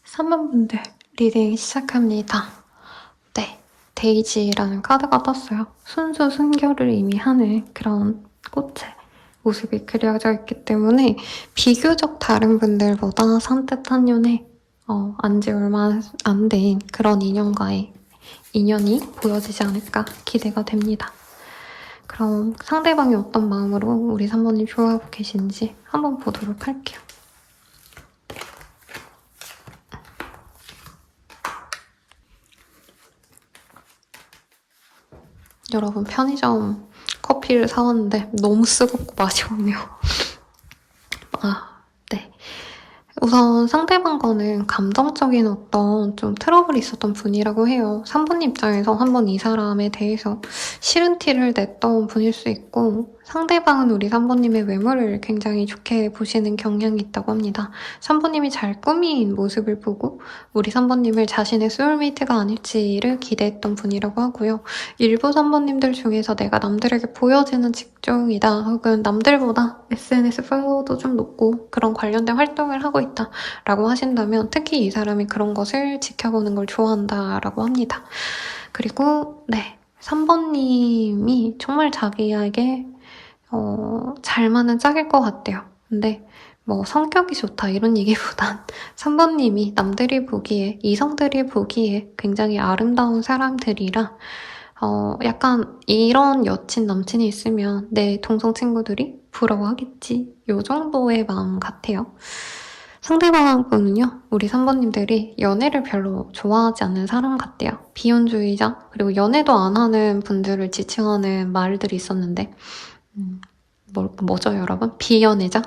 삼번 분들 리딩 시작합니다. 네, 데이지라는 카드가 떴어요. 순수 순결을 의미하는 그런 꽃의 모습이 그려져 있기 때문에 비교적 다른 분들보다 산뜻한 년에 안지 얼마 안 된 그런 인연과의 인연이 보여지지 않을까 기대가 됩니다. 그럼 상대방이 어떤 마음으로 우리 3번님 좋아하고 계신지 한번 보도록 할게요. 여러분 편의점 커피를 사왔는데 너무 쓰겁고 맛이 없네요. 네. 우선 상대방과는 감정적인 어떤 좀 트러블이 있었던 분이라고 해요. 3번 입장에서 한번 이 사람에 대해서 싫은 티를 냈던 분일 수 있고 상대방은 우리 3번님의 외모를 굉장히 좋게 보시는 경향이 있다고 합니다. 3번님이 잘 꾸민 모습을 보고 우리 3번님을 자신의 소울메이트가 아닐지를 기대했던 분이라고 하고요. 일부 3번님들 중에서 내가 남들에게 보여지는 직종이다 혹은 남들보다 SNS 팔로워도 좀 높고 그런 관련된 활동을 하고 있다 라고 하신다면 특히 이 사람이 그런 것을 지켜보는 걸 좋아한다 라고 합니다. 그리고 3번님이 정말 자기에게 잘 맞는 짝일 것 같대요. 근데 뭐 성격이 좋다 이런 얘기보단 3번님이 남들이 보기에, 이성들이 보기에 굉장히 아름다운 사람들이라 약간 이런 여친, 남친이 있으면 내 동성 친구들이 부러워하겠지. 요 정도의 마음 같아요. 상대방분은요, 우리 3번님들이 연애를 별로 좋아하지 않는 사람 같대요. 비혼주의자, 그리고 연애도 안 하는 분들을 지칭하는 말들이 있었는데, 뭐죠, 여러분? 비연애자?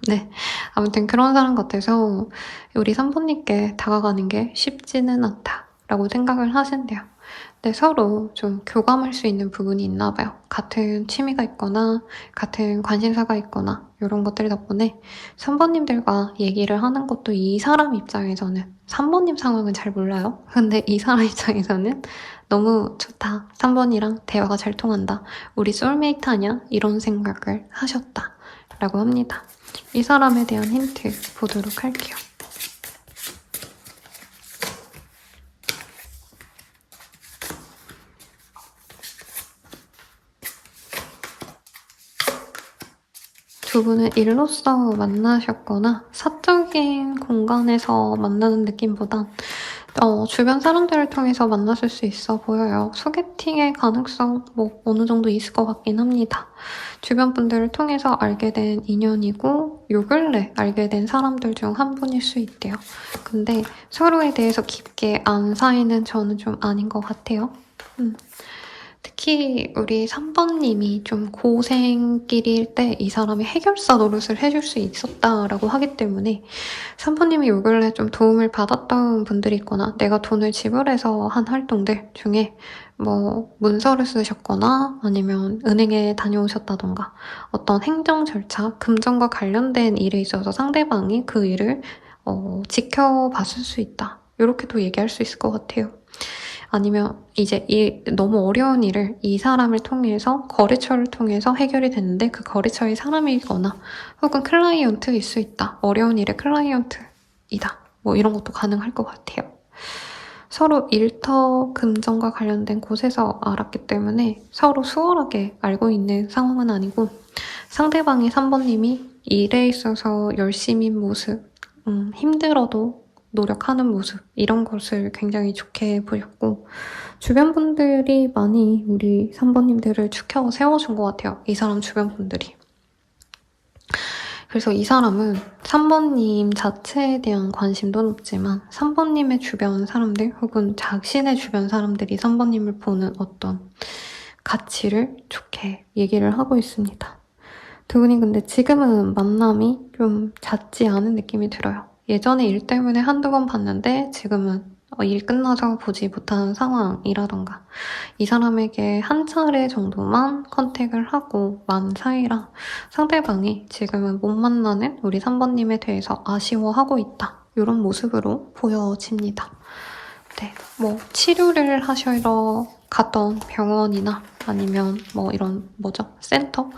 네. 아무튼 그런 사람 같아서 우리 3번님께 다가가는 게 쉽지는 않다라고 생각을 하신대요. 근데 서로 좀 교감할 수 있는 부분이 있나 봐요. 같은 취미가 있거나 같은 관심사가 있거나 이런 것들 덕분에 3번님들과 얘기를 하는 것도 이 사람 입장에서는 3번님 상황은 잘 몰라요. 근데 이 사람 입장에서는 너무 좋다. 3번이랑 대화가 잘 통한다. 우리 소울메이트 아냐? 이런 생각을 하셨다. 라고 합니다. 이 사람에 대한 힌트 보도록 할게요. 두 분은 일로서 만나셨거나 사적인 공간에서 만나는 느낌보단 주변 사람들을 통해서 만났을 수 있어 보여요. 소개팅의 가능성 어느 정도 있을 것 같긴 합니다. 주변 분들을 통해서 알게 된 인연이고 요 근래 알게 된 사람들 중 한 분일 수 있대요. 근데 서로에 대해서 깊게 안 사이는 저는 좀 아닌 것 같아요. 특히 우리 3번님이 좀 고생길일 때 이 사람이 해결사 노릇을 해줄 수 있었다라고 하기 때문에 3번님이 요 근래 좀 도움을 받았던 분들이 있거나 내가 돈을 지불해서 한 활동들 중에 문서를 쓰셨거나 아니면 은행에 다녀오셨다던가 어떤 행정 절차, 금전과 관련된 일에 있어서 상대방이 그 일을 지켜봤을 수 있다. 이렇게도 얘기할 수 있을 것 같아요. 아니면 이제 너무 어려운 일을 이 사람을 통해서 거래처를 통해서 해결이 됐는데 그 거래처의 사람이거나 혹은 클라이언트일 수 있다. 어려운 일의 클라이언트이다. 이런 것도 가능할 것 같아요. 서로 일터 금전과 관련된 곳에서 알았기 때문에 서로 수월하게 알고 있는 상황은 아니고 상대방이 3번님이 일에 있어서 열심인 모습, 힘들어도 노력하는 모습 이런 것을 굉장히 좋게 보셨고 주변 분들이 많이 우리 3번님들을 추켜 세워준 것 같아요. 이 사람 주변 분들이. 그래서 이 사람은 3번님 자체에 대한 관심도 높지만 3번님의 주변 사람들 혹은 자신의 주변 사람들이 3번님을 보는 어떤 가치를 좋게 얘기를 하고 있습니다. 두 분이 근데 지금은 만남이 좀 잦지 않은 느낌이 들어요. 예전에 일 때문에 한두 번 봤는데 지금은 일 끝나서 보지 못하는 상황이라던가 이 사람에게 한 차례 정도만 컨택을 하고 만 사이라 상대방이 지금은 못 만나는 우리 3번님에 대해서 아쉬워하고 있다. 이런 모습으로 보여집니다. 네, 치료를 하시러 갔던 병원이나 아니면 이런 센터?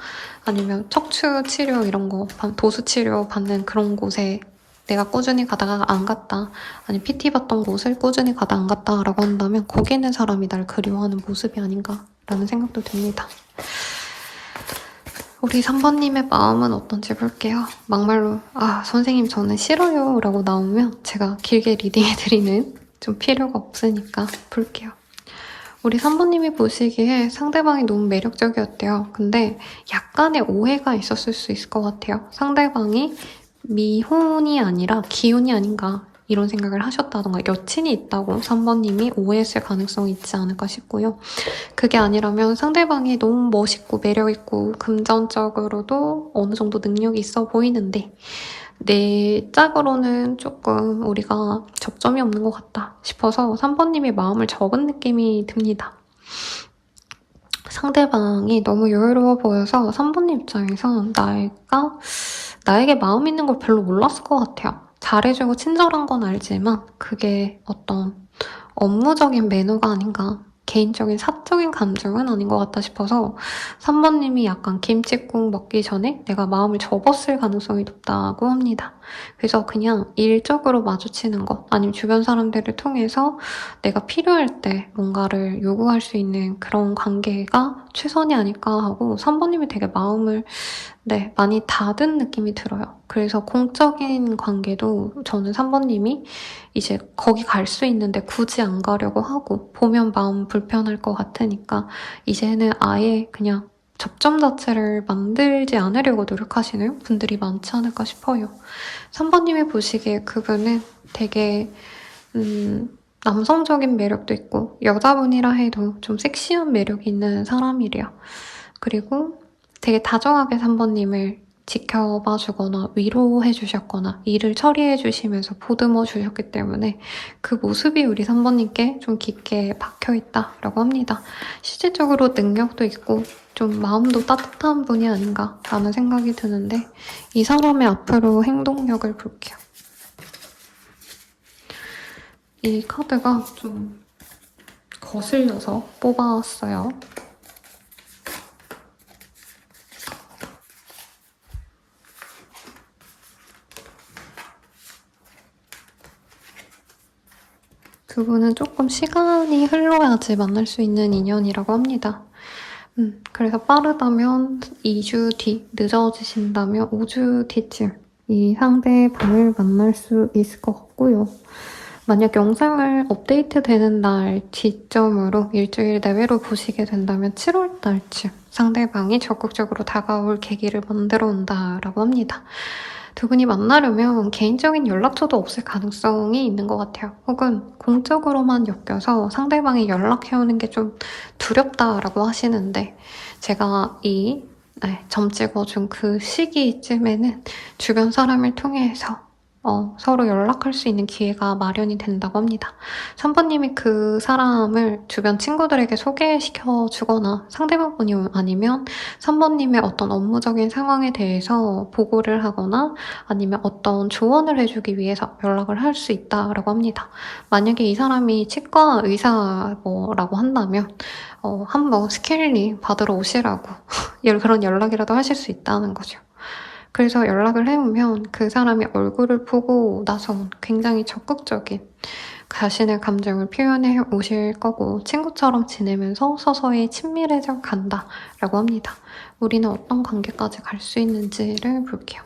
아니면 척추 치료 이런 거, 도수 치료 받는 그런 곳에 내가 꾸준히 가다가 안 갔다. 아니 PT 받던 곳을 꾸준히 가다 안 갔다라고 한다면 거기 있는 사람이 날 그리워하는 모습이 아닌가라는 생각도 듭니다. 우리 3번님의 마음은 어떤지 볼게요. 막말로 선생님 저는 싫어요 라고 나오면 제가 길게 리딩해드리는 좀 필요가 없으니까 볼게요. 우리 3번님이 보시기에 상대방이 너무 매력적이었대요. 근데 약간의 오해가 있었을 수 있을 것 같아요. 상대방이 미혼이 아니라 기혼이 아닌가 이런 생각을 하셨다던가 여친이 있다고 3번님이 오해했을 가능성이 있지 않을까 싶고요. 그게 아니라면 상대방이 너무 멋있고 매력있고 금전적으로도 어느 정도 능력이 있어 보이는데 내 짝으로는 조금 우리가 접점이 없는 것 같다 싶어서 3번님이 마음을 접은 느낌이 듭니다. 상대방이 너무 여유로워 보여서 3번님 입장에선 나에게 마음 있는 걸 별로 몰랐을 것 같아요. 잘해주고 친절한 건 알지만 그게 어떤 업무적인 매너가 아닌가, 개인적인 사적인 감정은 아닌 것 같다 싶어서 3번님이 약간 김칫국 먹기 전에 내가 마음을 접었을 가능성이 높다고 합니다. 그래서 그냥 일적으로 마주치는 것, 아니면 주변 사람들을 통해서 내가 필요할 때 뭔가를 요구할 수 있는 그런 관계가 최선이 아닐까 하고 3번님이 되게 마음을 많이 닫은 느낌이 들어요. 그래서 공적인 관계도 저는 3번님이 이제 거기 갈 수 있는데 굳이 안 가려고 하고 보면 마음 불편할 것 같으니까 이제는 아예 그냥 접점 자체를 만들지 않으려고 노력하시는 분들이 많지 않을까 싶어요. 3번님이 보시기에 그분은 되게 남성적인 매력도 있고 여자분이라 해도 좀 섹시한 매력이 있는 사람이래요. 그리고 되게 다정하게 3번님을 지켜봐 주거나 위로해 주셨거나 일을 처리해 주시면서 보듬어 주셨기 때문에 그 모습이 우리 3번님께 좀 깊게 박혀 있다라고 합니다. 실질적으로 능력도 있고 좀 마음도 따뜻한 분이 아닌가라는 생각이 드는데 이 사람의 앞으로 행동력을 볼게요. 이 카드가 좀 거슬려서 뽑아왔어요. 두 분은 조금 시간이 흘러야지 만날 수 있는 인연이라고 합니다. 그래서 빠르다면 2주 뒤, 늦어지신다면 5주 뒤쯤 이 상대방을 만날 수 있을 것 같고요. 만약 영상을 업데이트 되는 날 지점으로 일주일 내외로 보시게 된다면 7월 달쯤 상대방이 적극적으로 다가올 계기를 만들어 온다라고 합니다. 두 분이 만나려면 개인적인 연락처도 없을 가능성이 있는 것 같아요. 혹은 공적으로만 엮여서 상대방이 연락해오는 게 좀 두렵다라고 하시는데 제가 점 찍어준 그 시기쯤에는 주변 사람을 통해서 서로 연락할 수 있는 기회가 마련이 된다고 합니다. 3번님이 그 사람을 주변 친구들에게 소개시켜 주거나 상대방분이 아니면 3번님의 어떤 업무적인 상황에 대해서 보고를 하거나 아니면 어떤 조언을 해주기 위해서 연락을 할 수 있다라고 합니다. 만약에 이 사람이 치과 의사라고 한다면 한번 스케일링 받으러 오시라고 그런 연락이라도 하실 수 있다는 거죠. 그래서 연락을 해오면 그 사람이 얼굴을 보고 나서 굉장히 적극적인 자신의 감정을 표현해 오실 거고 친구처럼 지내면서 서서히 친밀해져 간다라고 합니다. 우리는 어떤 관계까지 갈 수 있는지를 볼게요.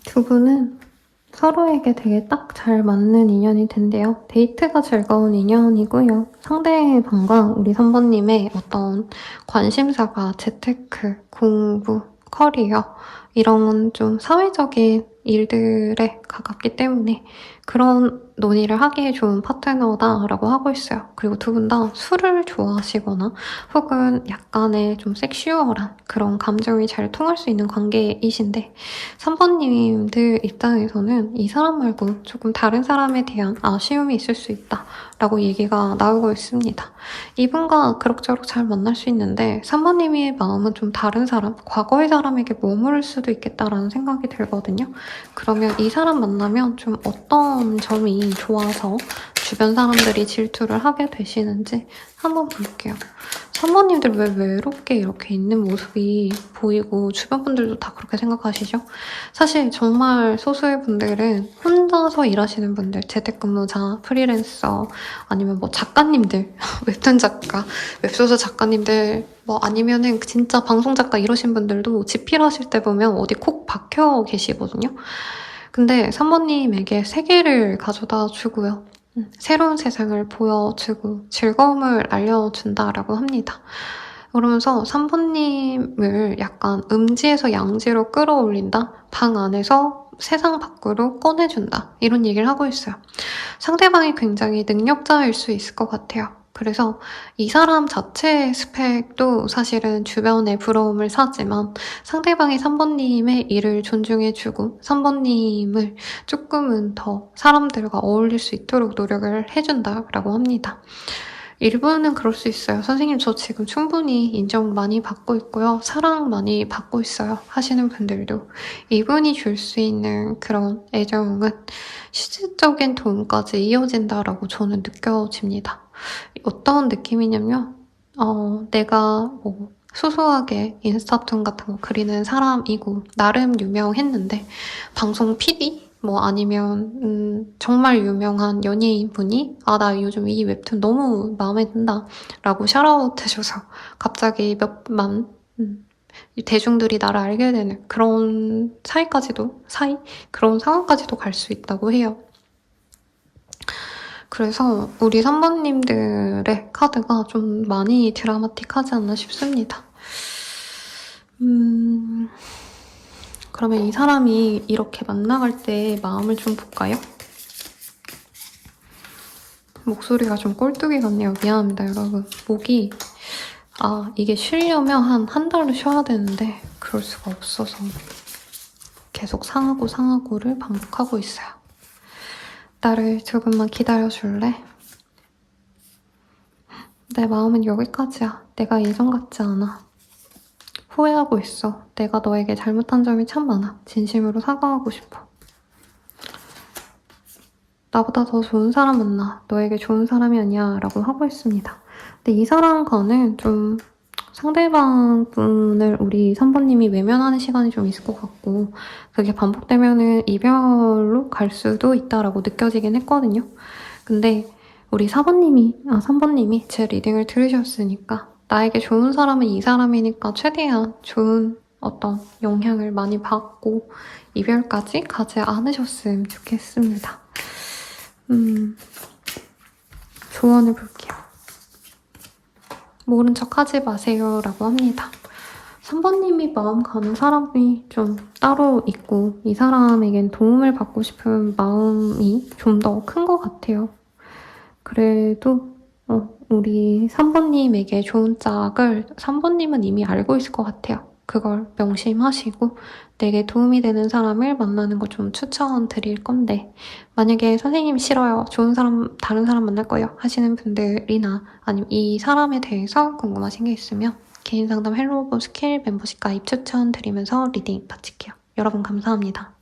두 분은 서로에게 되게 딱 잘 맞는 인연이 된대요. 데이트가 즐거운 인연이고요. 상대방과 우리 3번님의 어떤 관심사가 재테크, 공부, 커리어 이런 좀 사회적인 일들에 가깝기 때문에 그런 논의를 하기에 좋은 파트너다라고 하고 있어요. 그리고 두 분 다 술을 좋아하시거나 혹은 약간의 좀 섹슈얼한 그런 감정이 잘 통할 수 있는 관계이신데 3번님들 입장에서는 이 사람 말고 조금 다른 사람에 대한 아쉬움이 있을 수 있다라고 얘기가 나오고 있습니다. 이분과 그럭저럭 잘 만날 수 있는데 3번님의 마음은 좀 다른 사람, 과거의 사람에게 머무를 수도 있겠다라는 생각이 들거든요. 그러면 이 사람 만나면 좀 어떤 점이 좋아서 주변 사람들이 질투를 하게 되시는지 한번 볼게요. 3번님들 왜 외롭게 이렇게 있는 모습이 보이고 주변 분들도 다 그렇게 생각하시죠? 사실 정말 소수의 분들은 혼자서 일하시는 분들, 재택근무자, 프리랜서, 아니면 뭐 작가님들, 웹툰 작가, 웹소설 작가님들, 뭐 아니면은 진짜 방송 작가 이러신 분들도 집필하실 때 보면 어디 콕 박혀 계시거든요. 근데 3번님에게 세계를 가져다 주고요. 새로운 세상을 보여주고 즐거움을 알려준다라고 합니다. 그러면서 3번님을 약간 음지에서 양지로 끌어올린다? 방 안에서 세상 밖으로 꺼내준다. 이런 얘기를 하고 있어요. 상대방이 굉장히 능력자일 수 있을 것 같아요. 그래서 이 사람 자체의 스펙도 사실은 주변에 부러움을 사지만 상대방이 3번님의 일을 존중해주고 3번님을 조금은 더 사람들과 어울릴 수 있도록 노력을 해준다라고 합니다. 일부는 그럴 수 있어요. 선생님, 저 지금 충분히 인정 많이 받고 있고요. 사랑 많이 받고 있어요. 하시는 분들도 이분이 줄 수 있는 그런 애정은 실질적인 도움까지 이어진다라고 저는 느껴집니다. 어떤 느낌이냐면, 내가 뭐 소소하게 인스타툰 같은 거 그리는 사람이고 나름 유명했는데 방송 PD? 뭐 아니면 정말 유명한 연예인분이 나 요즘 이 웹툰 너무 마음에 든다 라고 샤라웃 해줘서 갑자기 몇만 대중들이 나를 알게 되는 그런 그런 상황까지도 갈 수 있다고 해요. 그래서 우리 3번님들의 카드가 좀 많이 드라마틱하지 않나 싶습니다. 그러면 이 사람이 이렇게 만나갈 때 마음을 좀 볼까요? 목소리가 좀 꼴뚜기 같네요. 미안합니다, 여러분. 목이 이게 쉬려면 한 달도 쉬어야 되는데 그럴 수가 없어서 계속 상하고를 반복하고 있어요. 나를 조금만 기다려줄래? 내 마음은 여기까지야. 내가 예전 같지 않아. 후회하고 있어. 내가 너에게 잘못한 점이 참 많아. 진심으로 사과하고 싶어. 나보다 더 좋은 사람 만나. 너에게 좋은 사람이 아니야. 라고 하고 있습니다. 근데 이 사람과는 좀 상대방 분을 우리 3번님이 외면하는 시간이 좀 있을 것 같고 그게 반복되면은 이별로 갈 수도 있다라고 느껴지긴 했거든요. 근데 우리 3번님이 제 리딩을 들으셨으니까 나에게 좋은 사람은 이 사람이니까 최대한 좋은 어떤 영향을 많이 받고 이별까지 가지 않으셨으면 좋겠습니다. 조언을 볼게요. 모른 척 하지 마세요 라고 합니다. 3번님이 마음 가는 사람이 좀 따로 있고 이 사람에겐 도움을 받고 싶은 마음이 좀 더 큰 것 같아요. 그래도 우리 3번님에게 좋은 짝을 3번님은 이미 알고 있을 것 같아요. 그걸 명심하시고 내게 도움이 되는 사람을 만나는 거 좀 추천드릴 건데 만약에 선생님 싫어요. 좋은 사람, 다른 사람 만날 거예요. 하시는 분들이나 아니면 이 사람에 대해서 궁금하신 게 있으면 개인 상담 헬로우버 스킬 멤버십 가입 추천드리면서 리딩 마칠게요. 여러분 감사합니다.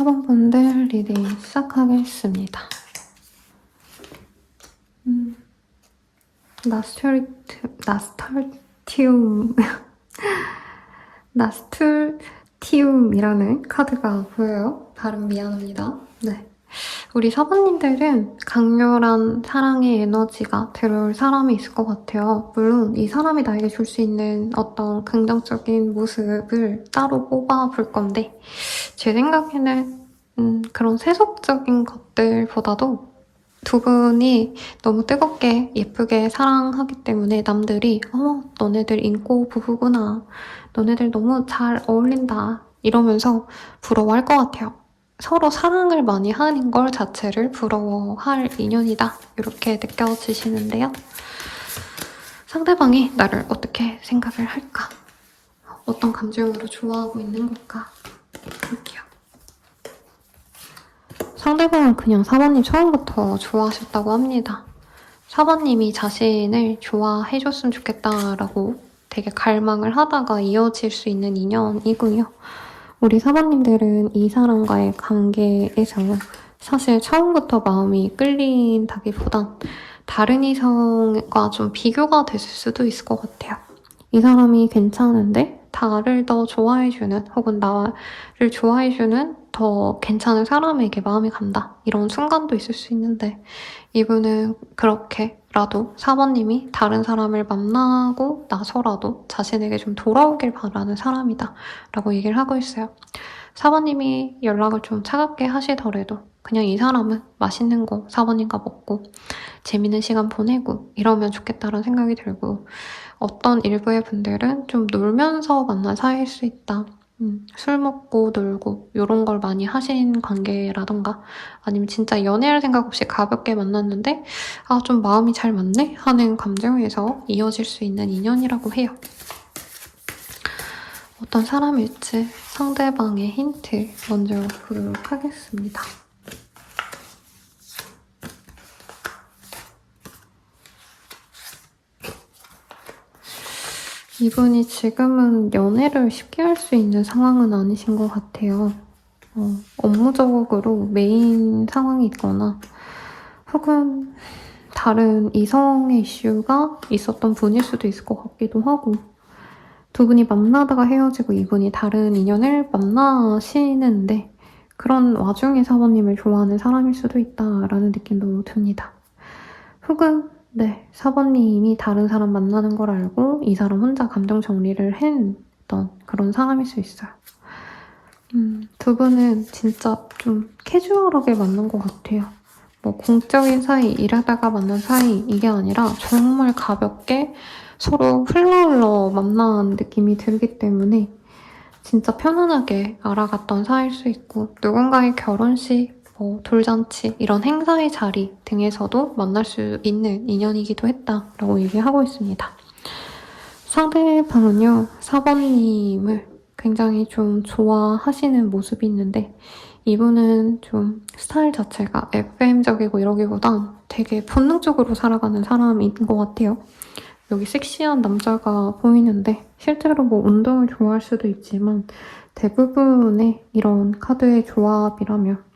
4번분들 리딩 시작하겠습니다. 나스툴티움이라는 카드가 보여요. 발음 미안합니다. 네. 우리 사부님들은 강렬한 사랑의 에너지가 들어올 사람이 있을 것 같아요. 물론 이 사람이 나에게 줄 수 있는 어떤 긍정적인 모습을 따로 뽑아볼 건데 제 생각에는 그런 세속적인 것들보다도 두 분이 너무 뜨겁게 예쁘게 사랑하기 때문에 남들이 너네들 인고 부부구나. 너네들 너무 잘 어울린다. 이러면서 부러워할 것 같아요. 서로 사랑을 많이 하는 걸 자체를 부러워할 인연이다. 이렇게 느껴지시는데요. 상대방이 나를 어떻게 생각을 할까? 어떤 감정으로 좋아하고 있는 걸까? 볼게요. 상대방은 그냥 사모님 처음부터 좋아하셨다고 합니다. 사모님이 자신을 좋아해줬으면 좋겠다라고 되게 갈망을 하다가 이어질 수 있는 인연이고요. 우리 사모님들은 이 사람과의 관계에서 사실 처음부터 마음이 끌린다기보단 다른 이성과 좀 비교가 됐을 수도 있을 것 같아요. 이 사람이 괜찮은데 나를 더 좋아해주는 혹은 나를 좋아해주는 더 괜찮은 사람에게 마음이 간다. 이런 순간도 있을 수 있는데 이분은 그렇게라도 사모님이 다른 사람을 만나고 나서라도 자신에게 좀 돌아오길 바라는 사람이다 라고 얘기를 하고 있어요. 사모님이 연락을 좀 차갑게 하시더라도 그냥 이 사람은 맛있는 거 사모님과 먹고 재밌는 시간 보내고 이러면 좋겠다라는 생각이 들고 어떤 일부의 분들은 좀 놀면서 만난 사이일 수 있다. 술 먹고 놀고 이런 걸 많이 하신 관계라던가 아니면 진짜 연애할 생각 없이 가볍게 만났는데 좀 마음이 잘 맞네? 하는 감정에서 이어질 수 있는 인연이라고 해요. 어떤 사람일지 상대방의 힌트 먼저 보도록 하겠습니다. 이분이 지금은 연애를 쉽게 할 수 있는 상황은 아니신 것 같아요. 업무적으로 메인 상황이 있거나 혹은 다른 이성의 이슈가 있었던 분일 수도 있을 것 같기도 하고 두 분이 만나다가 헤어지고 이분이 다른 인연을 만나시는데 그런 와중에 사모님을 좋아하는 사람일 수도 있다라는 느낌도 듭니다. 혹은 사모님이 다른 사람 만나는 걸 알고 이 사람 혼자 감정 정리를 했던 그런 사람일 수 있어요. 두 분은 진짜 좀 캐주얼하게 만난 것 같아요. 뭐 공적인 사이, 일하다가 만난 사이 이게 아니라 정말 가볍게 서로 흘러 만난 느낌이 들기 때문에 진짜 편안하게 알아갔던 사이일 수 있고 누군가의 결혼식, 돌잔치 이런 행사의 자리 등에서도 만날 수 있는 인연이기도 했다라고 얘기하고 있습니다. 상대방은요, 사번님을 굉장히 좀 좋아하시는 모습이 있는데 이분은 좀 스타일 자체가 FM적이고 이러기보단 되게 본능적으로 살아가는 사람인 것 같아요. 여기 섹시한 남자가 보이는데 실제로 뭐 운동을 좋아할 수도 있지만 대부분의 이런 카드의 조합이라면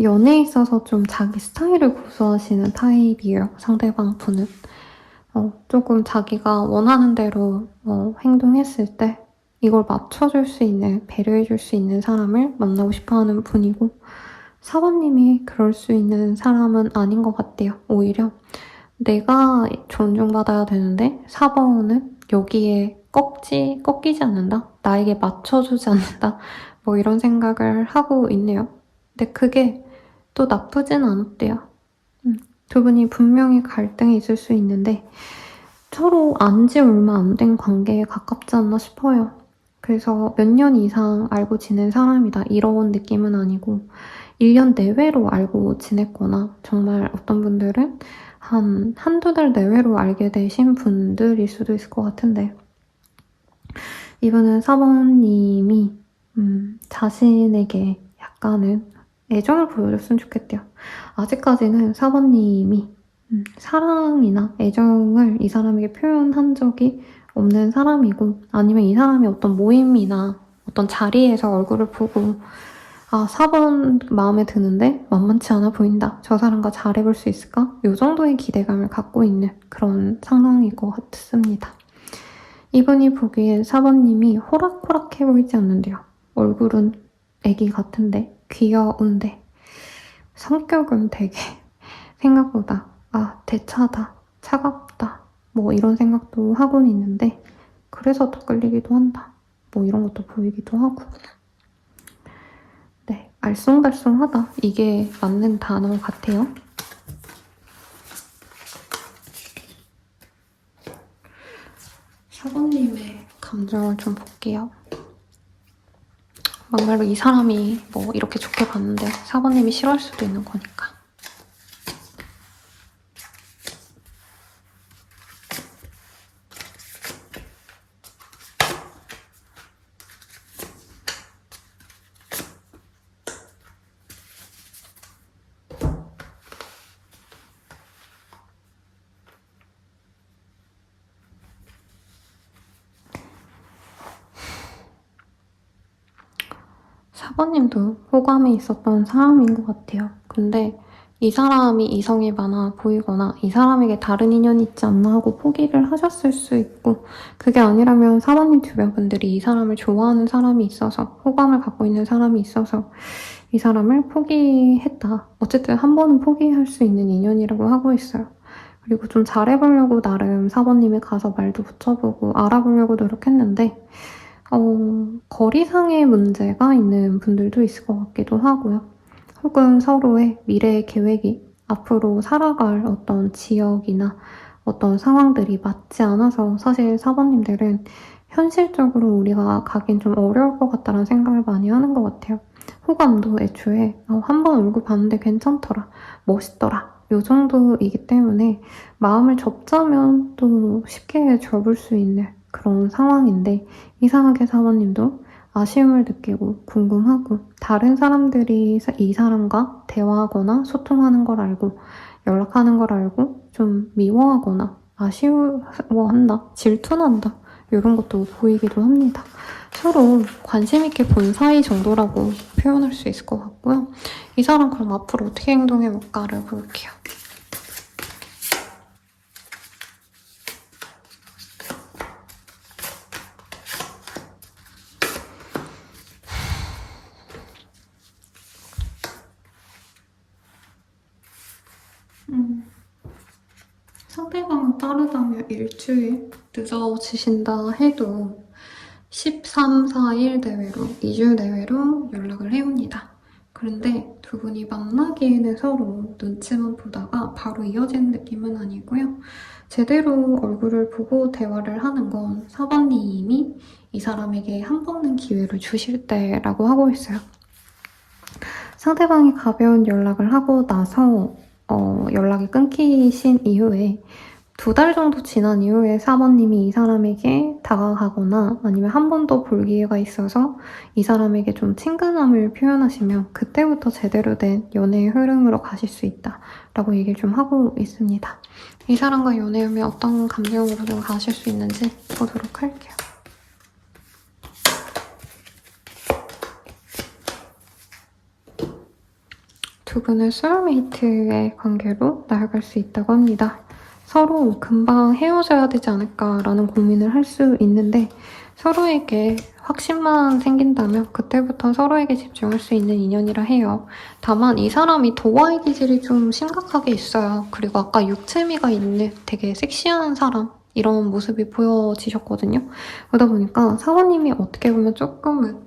연애에 있어서 좀 자기 스타일을 고수하시는 타입이에요. 상대방 분은. 조금 자기가 원하는 대로 행동했을 때 이걸 맞춰줄 수 있는, 배려해줄 수 있는 사람을 만나고 싶어하는 분이고 사모님이 그럴 수 있는 사람은 아닌 것 같아요. 오히려 내가 존중받아야 되는데 4번은 여기에 꺾이지 않는다? 나에게 맞춰주지 않는다? 뭐 이런 생각을 하고 있네요. 근데 그게 또 나쁘진 않았대요. 두 분이 분명히 갈등이 있을 수 있는데 서로 안지 얼마 안 된 관계에 가깝지 않나 싶어요. 그래서 몇 년 이상 알고 지낸 사람이다 이런 느낌은 아니고 1년 내외로 알고 지냈거나 정말 어떤 분들은 한두 달 내외로 알게 되신 분들일 수도 있을 것 같은데 이분은 사모님이 자신에게 약간은 애정을 보여줬으면 좋겠대요. 아직까지는 사모님이 사랑이나 애정을 이 사람에게 표현한 적이 없는 사람이고 아니면 이 사람이 어떤 모임이나 어떤 자리에서 얼굴을 보고 아, 4번 마음에 드는데 만만치 않아 보인다. 저 사람과 잘해볼 수 있을까? 이 정도의 기대감을 갖고 있는 그런 상황인 것 같습니다. 이분이 보기엔 4번님이 호락호락해 보이지 않는데요. 얼굴은 애기 같은데, 귀여운데, 성격은 되게 생각보다 대차다, 차갑다, 뭐 이런 생각도 하고는 있는데 그래서 더 끌리기도 한다. 뭐 이런 것도 보이기도 하고. 네, 알쏭달쏭하다. 이게 맞는 단어 같아요. 사번님의 감정을 좀 볼게요. 막말로 이 사람이 뭐 이렇게 좋게 봤는데 사번님이 싫어할 수도 있는 거니까. 사번님도 호감이 있었던 사람인 것 같아요. 근데 이 사람이 이성이 많아 보이거나 이 사람에게 다른 인연이 있지 않나 하고 포기를 하셨을 수 있고, 그게 아니라면 사번님 주변 분들이 이 사람을 좋아하는 사람이 있어서, 호감을 갖고 있는 사람이 있어서 이 사람을 포기했다. 어쨌든 한 번은 포기할 수 있는 인연이라고 하고 있어요. 그리고 좀 잘해보려고 나름 사번님이 가서 말도 붙여보고 알아보려고 노력했는데 거리상의 문제가 있는 분들도 있을 것 같기도 하고요. 혹은 서로의 미래 계획이 앞으로 살아갈 어떤 지역이나 어떤 상황들이 맞지 않아서 사실 사번님들은 현실적으로 우리가 가긴 좀 어려울 것 같다는 생각을 많이 하는 것 같아요. 호감도 애초에 한 번 얼굴 봤는데 괜찮더라, 멋있더라, 요 정도이기 때문에 마음을 접자면 또 쉽게 접을 수 있는 그런 상황인데, 이상하게 사모님도 아쉬움을 느끼고 궁금하고 다른 사람들이 이 사람과 대화하거나 소통하는 걸 알고 연락하는 걸 알고 좀 미워하거나 아쉬워한다, 질투난다 이런 것도 보이기도 합니다. 서로 관심 있게 본 사이 정도라고 표현할 수 있을 것 같고요. 이 사람 그럼 앞으로 어떻게 행동해볼까를 볼게요. 상대방은 따르다면 일주일 늦어지신다 해도 13, 4일 내외로, 2주 내외로 연락을 해옵니다. 그런데 두 분이 만나기에는 서로 눈치만 보다가 바로 이어지는 느낌은 아니고요. 제대로 얼굴을 보고 대화를 하는 건 4번님이 이 사람에게 한 번은 기회를 주실 때라고 하고 있어요. 상대방이 가벼운 연락을 하고 나서 연락이 끊기신 이후에 2달 정도 지난 이후에 사모님이 이 사람에게 다가가거나 아니면 한 번 더 볼 기회가 있어서 이 사람에게 좀 친근함을 표현하시면 그때부터 제대로 된 연애의 흐름으로 가실 수 있다라고 얘기를 좀 하고 있습니다. 이 사람과 연애하면 어떤 감정으로 좀 가실 수 있는지 보도록 할게요. 두 분은 소울메이트의 관계로 나아갈 수 있다고 합니다. 서로 금방 헤어져야 되지 않을까라는 고민을 할 수 있는데 서로에게 확신만 생긴다면 그때부터 서로에게 집중할 수 있는 인연이라 해요. 다만 이 사람이 도화의 기질이 좀 심각하게 있어요. 그리고 아까 육체미가 있는 되게 섹시한 사람 이런 모습이 보여지셨거든요. 그러다 보니까 사모님이 어떻게 보면 조금은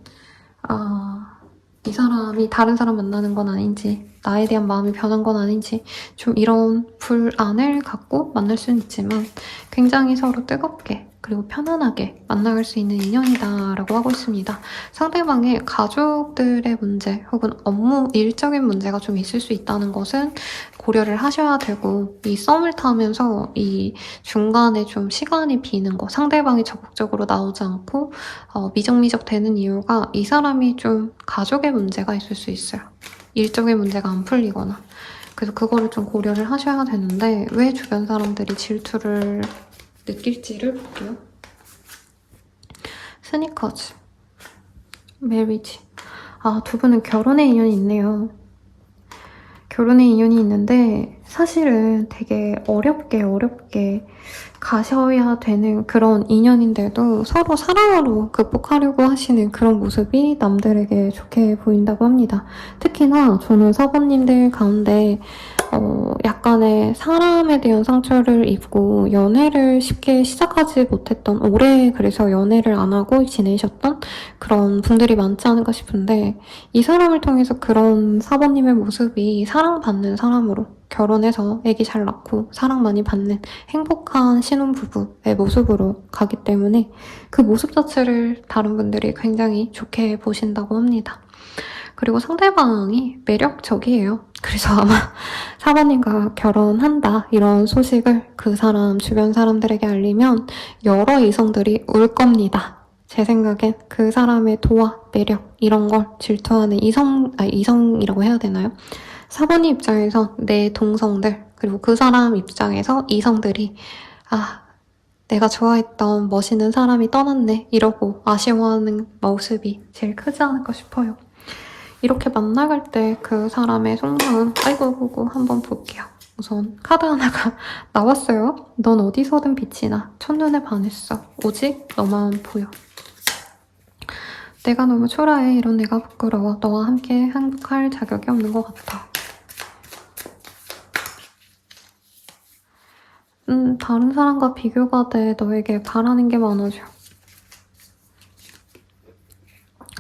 이 사람이 다른 사람 만나는 건 아닌지, 나에 대한 마음이 변한 건 아닌지 좀 이런 불안을 갖고 만날 수는 있지만 굉장히 서로 뜨겁게 그리고 편안하게 만나갈 수 있는 인연이다라고 하고 있습니다. 상대방의 가족들의 문제 혹은 업무 일적인 문제가 좀 있을 수 있다는 것은 고려를 하셔야 되고, 이 썸을 타면서 이 중간에 좀 시간이 비는 거, 상대방이 적극적으로 나오지 않고 미적미적 되는 이유가 이 사람이 좀 가족의 문제가 있을 수 있어요. 일적인 문제가 안 풀리거나. 그래서 그거를 좀 고려를 하셔야 되는데 왜 주변 사람들이 질투를 느낄지를 볼게요. 스니커즈, 메리지. 아, 두 분은 결혼의 인연이 있네요. 결혼의 인연이 있는데 사실은 되게 어렵게 가셔야 되는 그런 인연인데도 서로 사랑으로 극복하려고 하시는 그런 모습이 남들에게 좋게 보인다고 합니다. 특히나 저는 사부님들 가운데 약간의 사람에 대한 상처를 입고 연애를 쉽게 시작하지 못했던, 오래 그래서 연애를 안 하고 지내셨던 그런 분들이 많지 않을까 싶은데, 이 사람을 통해서 그런 사부님의 모습이 사랑받는 사람으로 결혼해서 아기 잘 낳고 사랑 많이 받는 행복한 신혼부부의 모습으로 가기 때문에 그 모습 자체를 다른 분들이 굉장히 좋게 보신다고 합니다. 그리고 상대방이 매력적이에요. 그래서 아마 사모님과 결혼한다 이런 소식을 그 사람 주변 사람들에게 알리면 여러 이성들이 울 겁니다. 제 생각엔 그 사람의 도화, 매력 이런 걸 질투하는 이성이라고 해야 되나요? 사모님 입장에서 내 동성들, 그리고 그 사람 입장에서 이성들이 내가 좋아했던 멋있는 사람이 떠났네 이러고 아쉬워하는 모습이 제일 크지 않을까 싶어요. 이렇게 만나갈 때 그 사람의 속마음, 아이고 한번 볼게요. 우선 카드 하나가 나왔어요. 넌 어디서든 빛이 나. 첫눈에 반했어. 오직 너만 보여. 내가 너무 초라해. 이런 내가 부끄러워. 너와 함께 행복할 자격이 없는 것 같아. 다른 사람과 비교가 돼. 너에게 바라는 게 많아져.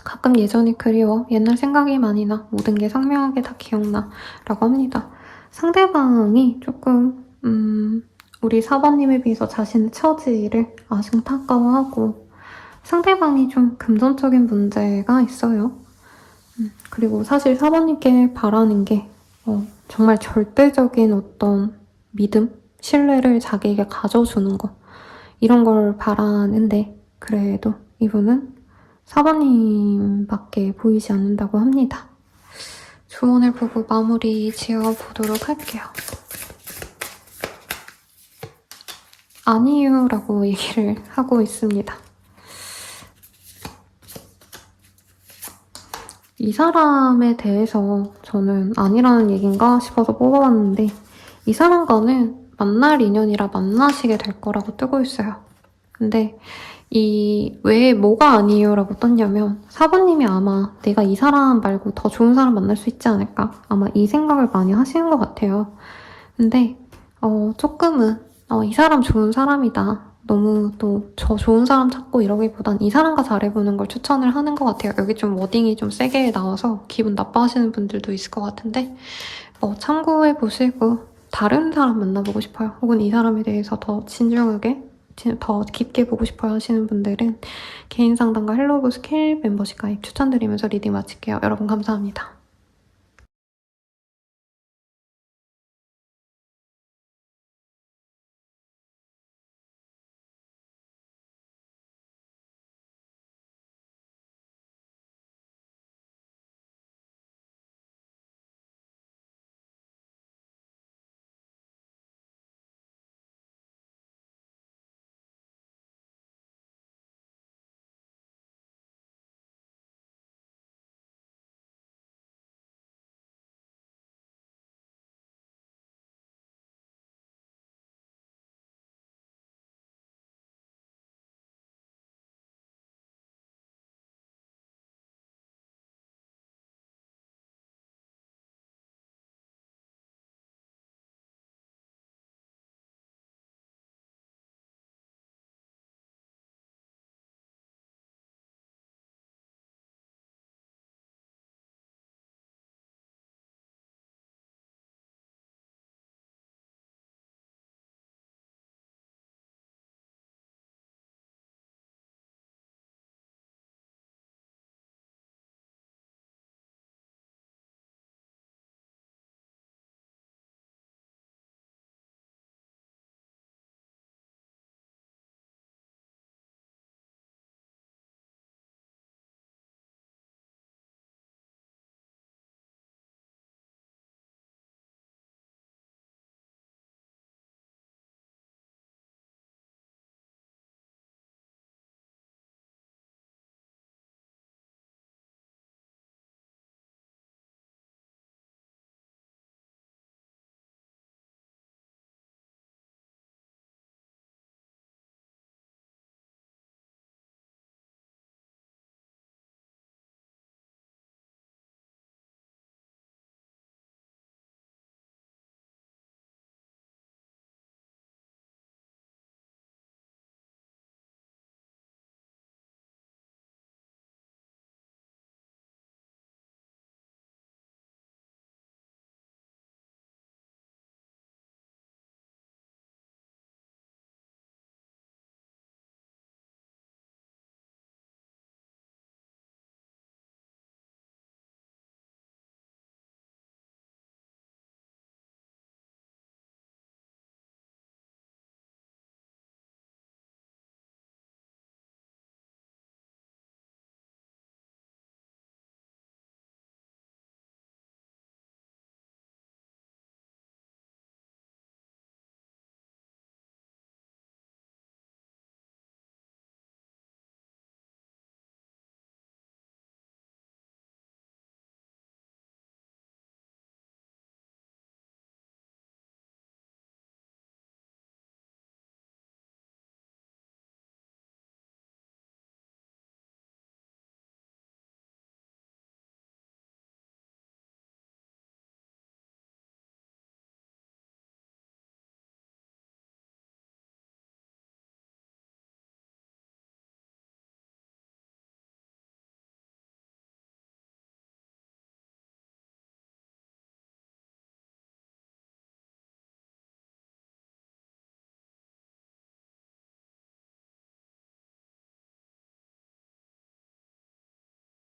가끔 예전이 그리워. 옛날 생각이 많이 나. 모든 게 선명하게 다 기억나. 라고 합니다. 상대방이 조금 우리 사번님에 비해서 자신의 처지를 아승타까워하고 상대방이 좀 금전적인 문제가 있어요. 그리고 사실 사번님께 바라는 게 정말 절대적인 어떤 믿음, 신뢰를 자기에게 가져주는 거 이런 걸 바라는데 그래도 이분은 사번님밖에 보이지 않는다고 합니다. 조언을 보고 마무리 지어보도록 할게요. 아니에요 라고 얘기를 하고 있습니다. 이 사람에 대해서 저는 아니라는 얘기인가 싶어서 뽑아봤는데 이 사람과는 만날 인연이라 만나시게 될 거라고 뜨고 있어요. 근데 왜 뭐가 아니에요 라고 떴냐면 사부님이 아마 내가 이 사람 말고 더 좋은 사람 만날 수 있지 않을까? 아마 이 생각을 많이 하시는 것 같아요. 근데 조금은 이 사람 좋은 사람이다. 너무 또 저 좋은 사람 찾고 이러기보단 이 사람과 잘해보는 걸 추천을 하는 것 같아요. 여기 좀 워딩이 좀 세게 나와서 기분 나빠하시는 분들도 있을 것 같은데 참고해보시고 다른 사람 만나보고 싶어요. 혹은 이 사람에 대해서 더 진중하게 더 깊게 보고 싶어요 하시는 분들은 개인 상담과 헬로우 스킬 멤버십 가입 추천드리면서 리딩 마칠게요. 여러분 감사합니다.